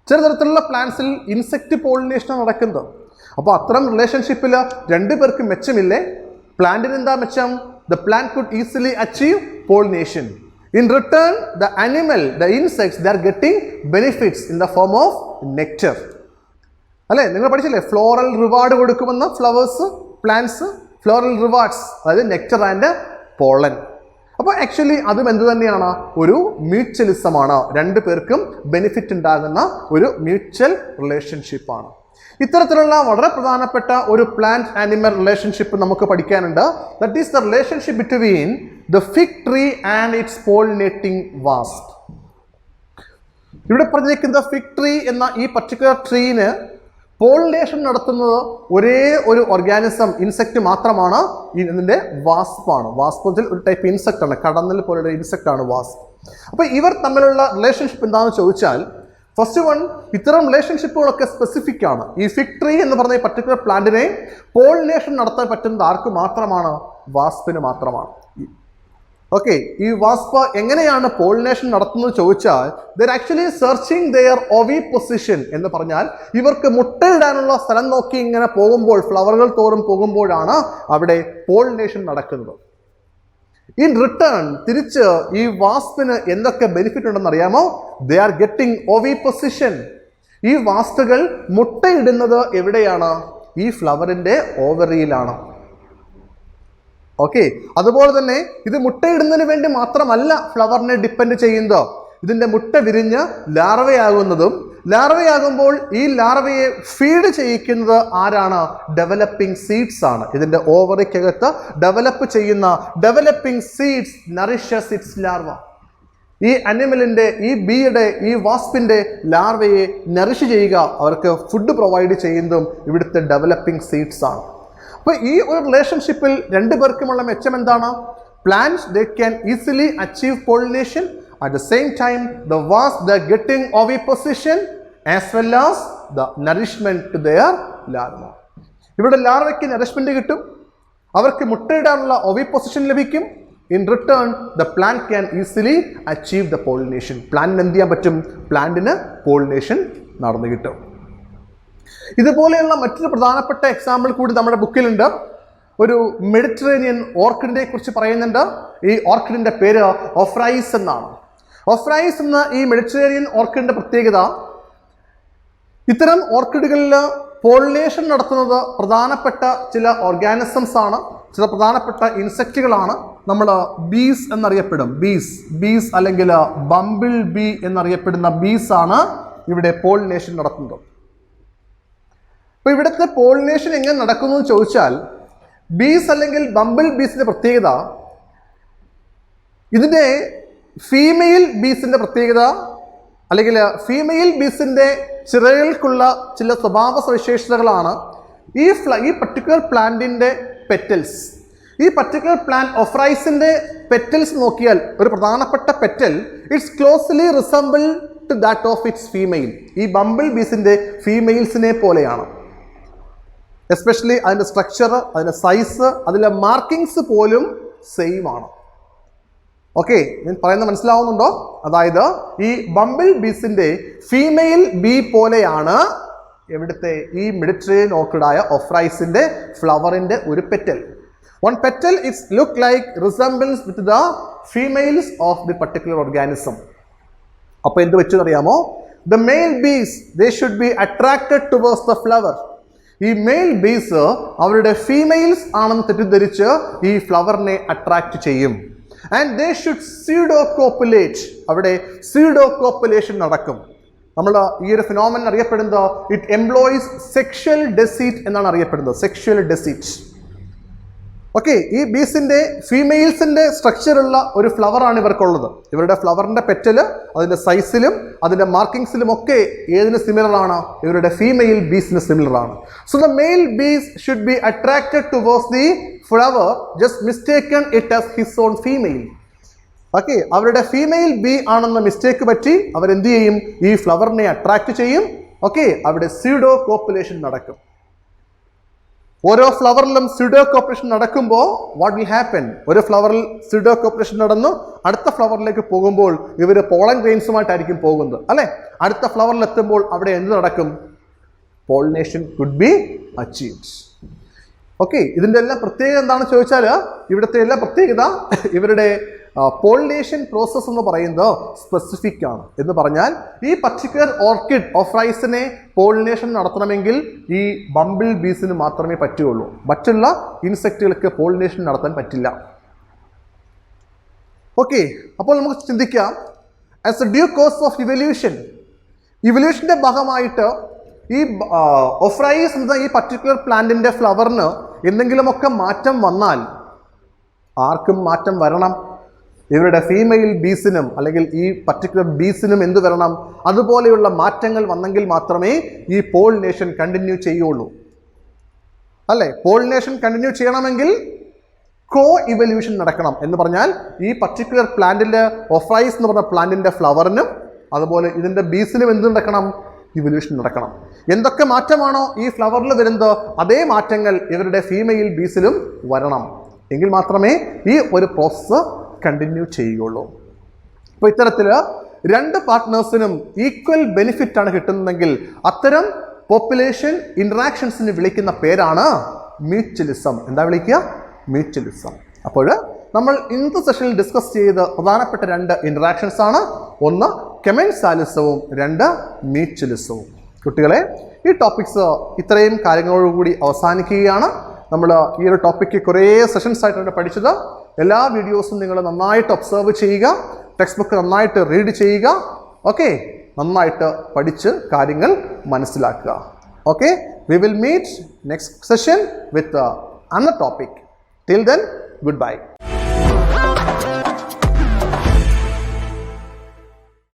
ചില തരത്തിലുള്ള പ്ലാന്റ്സിൽ ഇൻസെക്റ്റ് പോളിനേഷനാണ് നടക്കുന്നത്. അപ്പോൾ അത്തരം റിലേഷൻഷിപ്പിൽ രണ്ടുപേർക്ക് മെച്ചമില്ലേ? പ്ലാന്റിന് എന്താ മെച്ചം? The plant could easily achieve pollination. In return the animal, the insects, they are getting benefits in the form of nectar. അല്ലേ, നിങ്ങൾ പഠിച്ചില്ലേ? ഫ്ലോറൽ റിവാർഡ് കൊടുക്കുമെന്ന് ഫ്ലവേഴ്സ്, പ്ലാന്റ്സ് ഫ്ലോറൽ റിവാർഡ്സ്, അതായത് നെക്ടർ ആൻഡ് പോളൻ. അപ്പോൾ ആക്ച്വലി അതും എന്ത് തന്നെയാണ്? ഒരു മ്യൂച്വലിസമാണ്. രണ്ടു പേർക്കും ബെനിഫിറ്റ് ഉണ്ടാകുന്ന ഒരു മ്യൂച്വൽ റിലേഷൻഷിപ്പാണ്. ഇത്തരത്തിലുള്ള വളരെ പ്രധാനപ്പെട്ട ഒരു പ്ലാന്റ് ആനിമൽ റിലേഷൻഷിപ്പ് നമുക്ക് പഠിക്കാനുണ്ട്. That is the relationship between the fig tree and it's pollinating വാസ്പ്. ഇവിടെ പറഞ്ഞിരിക്കുന്ന ഫിഗ് ട്രീ എന്ന ഈ പർട്ടിക്കുലർ ട്രീന് പോളിനേഷൻ നടത്തുന്നത് ഒരേ ഒരു ഓർഗാനിസം, ഇൻസെക്റ്റ് മാത്രമാണ്. ഇതിൻ്റെ വാസ്പാണ്. വാസ്പ് ഒരു ടൈപ്പ് ഇൻസെക്റ്റ് ആണ്, കടന്നൽ പോലെയുള്ള ഇൻസെക്റ്റ് ആണ് വാസ്പ്. അപ്പോൾ ഇവർ തമ്മിലുള്ള റിലേഷൻഷിപ്പ് എന്താണെന്ന് ചോദിച്ചാൽ, ഫസ്റ്റ് വൺ, ഇത്തരം റിലേഷൻഷിപ്പുകളൊക്കെ സ്പെസിഫിക് ആണ്. ഈ ഫിഗ് ട്രീ എന്ന് പറഞ്ഞ ഈ പർട്ടിക്കുലർ പ്ലാന്റിനെ പോളിനേഷൻ നടത്താൻ പറ്റുന്നത് ആർക്ക് മാത്രമാണ്? വാസ്പിന് മാത്രമാണ്. ഓക്കെ, ഈ വാസ്പ എങ്ങനെയാണ് പോളിനേഷൻ നടത്തുന്നത് ചോദിച്ചാൽ, they're actually searching their oviposition എന്ന് പറഞ്ഞാൽ ഇവർക്ക് മുട്ടയിടാനുള്ള സ്ഥലം നോക്കി ഇങ്ങനെ പോകുമ്പോൾ, ഫ്ലവറുകൾ തോറും പോകുമ്പോഴാണ് അവിടെ പോളിനേഷൻ നടക്കുന്നത്. ഇൻ റിട്ടേൺ തിരിച്ച് ഈ വാസ്പിന് എന്തൊക്കെ ബെനിഫിറ്റ് ഉണ്ടെന്ന് അറിയാമോ? They are getting oviposition. ഈ വാസ്തുകൾ മുട്ടയിടുന്നത് എവിടെയാണ്? ഈ ഫ്ലവറിന്റെ ഓവറിയിലാണ്. ഓക്കെ, അതുപോലെ തന്നെ ഇത് മുട്ടയിടുന്നതിന് വേണ്ടി മാത്രമല്ല ഫ്ലവറിനെ ഡിപ്പെൻഡ് ചെയ്യുന്നത്. ഇതിന്റെ മുട്ട വിരിഞ്ഞ് ലാർവയാകുന്നതും ലാർവയാകുമ്പോൾ ഈ ലാർവയെ ഫീഡ് ചെയ്യിക്കുന്നത് ആരാണ്? ഡെവലപ്പിംഗ് സീഡ്സ് ആണ്. ഇതിന്റെ ഓവറിക്കകത്ത് ഡെവലപ്പ് ചെയ്യുന്ന developing seeds nourishes it's larva. ഈ അനിമലിന്റെ, ഈ ബീയുടെ, ഈ വാസ്പിന്റെ ലാർവയെ നറിഷ് ചെയ്യുക, അവർക്ക് ഫുഡ് പ്രൊവൈഡ് ചെയ്യുന്നതും ഇവിടുത്തെ ഡെവലപ്പിംഗ് സീഡ്സ് ആണ്. അപ്പോൾ ഈ ഒരു റിലേഷൻഷിപ്പിൽ രണ്ടുപേർക്കുമുള്ള മെച്ചം എന്താണ്? Plants they can easily achieve pollination. At the same time, the wasp they're getting oviposition as well as the nourishment to their larva. ഇവിടെ ലാർവയ്ക്ക് നറിഷ്മെന്റ് കിട്ടും, അവർക്ക് മുട്ടയിടാനുള്ള ഓവിപ്പൊസിഷൻ ലഭിക്കും. In return the plant can easily achieve the pollination. പ്ലാന്റിന് എന്ത് ചെയ്യാൻ പറ്റും? പ്ലാന്റിന് pollination നടന്നു കിട്ടും. ഇതുപോലെയുള്ള മറ്റൊരു പ്രധാനപ്പെട്ട എക്സാമ്പിൾ കൂടി നമ്മുടെ ബുക്കിലുണ്ട്. ഒരു മെഡിറ്ററേനിയൻ ഓർക്കിഡിനെ കുറിച്ച് പറയുന്നുണ്ട്. ഈ ഓർക്കിഡിന്റെ പേര് ഓഫ്രൈസ് എന്നാണ്. ഓഫ്രൈസ് എന്ന ഈ മെഡിറ്ററേനിയൻ ഓർക്കിഡിന്റെ പ്രത്യേകത, ഇത്തരം ഓർക്കിഡുകളിൽ പോളിനേഷൻ നടത്തുന്നത് പ്രധാനപ്പെട്ട ചില ഓർഗാനിസംസ് ആണ്, ചില പ്രധാനപ്പെട്ട ഇൻസെക്റ്റുകളാണ്. നമ്മൾ ബീസ് എന്നറിയപ്പെടും. ബീസ് അല്ലെങ്കിൽ ബംബിൾ ബീ എന്നറിയപ്പെടുന്ന ബീസ് ആണ് ഇവിടെ പോളിനേഷൻ നടത്തുന്നത്. അപ്പോൾ ഇവിടുത്തെ പോളിനേഷൻ എങ്ങനെ നടക്കുന്നു എന്ന് ചോദിച്ചാൽ, ബീസ് അല്ലെങ്കിൽ ബംബിൾ ബീസിന്റെ പ്രത്യേകത, ഇതിന്റെ ഫീമെയിൽ ബീസിന്റെ പ്രത്യേകത അല്ലെങ്കിൽ ഫീമെയിൽ ബീസിന്റെ ചിറകൾക്കുള്ള ചില സ്വഭാവ സവിശേഷതകളാണ് ഈ പർട്ടിക്കുലർ പ്ലാന്റിന്റെ പെറ്റൽസ്. ഈ പർട്ടിക്കുലർ പ്ലാന്റ് ഓഫ്രൈസിന്റെ പെറ്റൽസ് നോക്കിയാൽ ഒരു പ്രധാനപ്പെട്ട petal it's closely resemble to that of its female. ഈ ബംബിൾ ബീസിന്റെ ഫീമെയിൽസിനെ പോലെയാണ്. എസ്പെഷ്യലി അതിന്റെ സ്ട്രക്ചർ, അതിന്റെ സൈസ്, അതിലെ മാർക്കിങ്സ് പോലും സെയിം ആണ്. ഓക്കെ, ഞാൻ പറയുന്നത് മനസ്സിലാവുന്നുണ്ടോ? അതായത് ഈ ബംബിൾ ബീസിന്റെ ഫീമെയിൽ ബീ പോലെയാണ് എവിടുത്തെ ഈ മെഡിറ്ററേനിയൻ ഓർക്കിഡായ ഓഫ്രൈസിന്റെ ഫ്ലവറിന്റെ ഒരു petal. One petal it's look like resembles with the females of the particular organism. അപ്പൊ എന്ത് വെച്ചെന്നറിയാമോ? The male bees they should be attracted towards the flower. ഈ മെയിൽ ബീസ് അവരുടെ ഫീമെയിൽസ് ആണെന്ന് തെറ്റിദ്ധരിച്ച് ഈ ഫ്ലവറിനെ അട്രാക്ട് ചെയ്യും. And they should pseudo copulate. അവിടെ സ്യൂഡോ കോപ്പുലേഷൻ നടക്കും. നമ്മൾ ഈ ഒരു ഫിനോമിനൻ അറിയപ്പെടുന്നത് ഇറ്റ് എംപ്ലോയീസ് സെക്ഷൽ ഡെസീറ്റ് എന്നാണ് അറിയപ്പെടുന്നത്. സെക്ഷൽ ഡെസീറ്റ്. ഓക്കെ, ഈ ബീസിന്റെ ഫീമെയിൽസിന്റെ സ്ട്രക്ചറുള്ള ഒരു ഫ്ലവർ ആണ് ഇവർക്കുള്ളത്. ഇവരുടെ ഫ്ലവറിന്റെ പെറ്റല് അതിന്റെ സൈസിലും അതിന്റെ മാർക്കിങ്സിലും ഒക്കെ ഏതിന് സിമിലർ ആണ്? ഇവരുടെ ഫീമെയിൽ ബീസിന് സിമിലർ ആണ്. So the male bees should be attracted towards the flower, just mistaken it as his own female. Okay, അവരുടെ ഫീമെയിൽ ബീ ആണെന്ന മിസ്റ്റേക്ക് പറ്റി അവരെന്ത് ചെയ്യും? ഈ ഫ്ലവറിനെ അട്രാക്ട് ചെയ്യും. ഓക്കെ, അവിടെ സ്യൂഡോ കോപ്പുലേഷൻ നടക്കും. ഓരോ ഫ്ലവറിലും സ്യൂഡോ കോപ്പുലേഷൻ നടക്കുമ്പോൾ വാട്ട് വിൽ ഹാപ്പൻ? ഒരു ഫ്ലവറിൽ സ്യൂഡോ കോപ്പുലേഷൻ നടന്നു, അടുത്ത ഫ്ലവറിലേക്ക് പോകുമ്പോൾ ഇവർ പോളൻ ഗ്രെയിൻസുമായിട്ടായിരിക്കും പോകുന്നത്, അല്ലെ? അടുത്ത ഫ്ലവറിൽ എത്തുമ്പോൾ അവിടെ എന്ത് നടക്കും? Pollination could be achieved. Okay, ഇതിൻ്റെ എല്ലാം പ്രത്യേകത എന്താണെന്ന് ചോദിച്ചാൽ, ഇവിടുത്തെ എല്ലാ പ്രത്യേകത ഇവരുടെ പോളിനേഷൻ പ്രോസസ്സ് എന്ന് പറയുന്നത് സ്പെസിഫിക് ആണ്. എന്ന് പറഞ്ഞാൽ ഈ പർട്ടിക്കുലർ ഓർക്കിഡ് ഓഫ്രൈസിനെ പോളിനേഷൻ നടത്തണമെങ്കിൽ ഈ ബംബിൾ ബീസിന് മാത്രമേ പറ്റുകയുള്ളൂ. മറ്റുള്ള ഇൻസെക്റ്റുകൾക്ക് പോളിനേഷൻ നടത്താൻ പറ്റില്ല. ഓക്കെ, അപ്പോൾ നമുക്ക് ചിന്തിക്കാം, as a due course of ഇവല്യൂഷൻ്റെ ഭാഗമായിട്ട് ഈ ഓഫ്രൈസ് എന്ന ഈ പർട്ടിക്കുലർ പ്ലാന്റിൻ്റെ ഫ്ലവറിന് എന്തെങ്കിലുമൊക്കെ മാറ്റം വന്നാൽ, ആർക്കും മാറ്റം വരണം? ഇവരുടെ ഫീമെയിൽ ബീസിനും അല്ലെങ്കിൽ ഈ പർട്ടിക്കുലർ ബീസിനും എന്ത് വരണം? അതുപോലെയുള്ള മാറ്റങ്ങൾ വന്നെങ്കിൽ മാത്രമേ ഈ പോളിനേഷൻ കണ്ടിന്യൂ ചെയ്യുള്ളൂ, അല്ലേ? പോളിനേഷൻ കണ്ടിന്യൂ ചെയ്യണമെങ്കിൽ കോ ഇവല്യൂഷൻ നടക്കണം. എന്ന് പറഞ്ഞാൽ ഈ പർട്ടിക്കുലർ പ്ലാന്റിൻ്റെ ഓഫ്രൈസ് എന്ന് പറഞ്ഞ പ്ലാന്റിൻ്റെ ഫ്ലവറിനും അതുപോലെ ഇതിൻ്റെ ബീസിനും എന്ത് നടക്കണം? ഇവല്യൂഷൻ നടക്കണം. എന്തൊക്കെ മാറ്റമാണോ ഈ ഫ്ലവറിൽ വരുന്നത്, അതേ മാറ്റങ്ങൾ ഇവരുടെ ഫീമെയിൽ ബീസിലും വരണം. എങ്കിൽ മാത്രമേ ഈ ഒരു പ്രോസസ്സ് കണ്ടിന്യൂ ചെയ്യുകയുള്ളൂ. അപ്പോൾ ഇത്തരത്തിൽ രണ്ട് പാർട്ട്നേഴ്സിനും ഈക്വൽ ബെനിഫിറ്റ് ആണ് കിട്ടുന്നതെങ്കിൽ അത്തരം പോപ്പുലേഷൻ ഇൻട്രാക്ഷൻസിന് വിളിക്കുന്ന പേരാണ് മ്യൂച്വലിസം. എന്താ വിളിക്കുക? മ്യൂച്വലിസം. അപ്പോൾ നമ്മൾ ഇന്നത്തെ സെഷനിൽ ഡിസ്കസ് ചെയ്ത് പ്രധാനപ്പെട്ട 2 ഇൻട്രാക്ഷൻസ് ആണ്. ഒന്ന് കെമെൻസാലിസവും 2 മ്യൂച്വലിസവും. കുട്ടികളെ, ഈ ടോപ്പിക്സ് ഇത്രയും കാര്യങ്ങളോടുകൂടി അവസാനിക്കുകയാണ്. നമ്മൾ ഈ ഒരു ടോപ്പിക്ക് കുറേ സെഷൻസ് ആയിട്ടാണ് പഠിച്ചത്. എല്ലാ വീഡിയോസും നിങ്ങൾ നന്നായിട്ട് ഒബ്സർവ് ചെയ്യുക, ടെക്സ്റ്റ് ബുക്ക് നന്നായിട്ട് റീഡ് ചെയ്യുക. ഓക്കെ, നന്നായിട്ട് പഠിച്ച് കാര്യങ്ങൾ മനസ്സിലാക്കുക. Okay, we will meet next session with another topic. Till then, goodbye.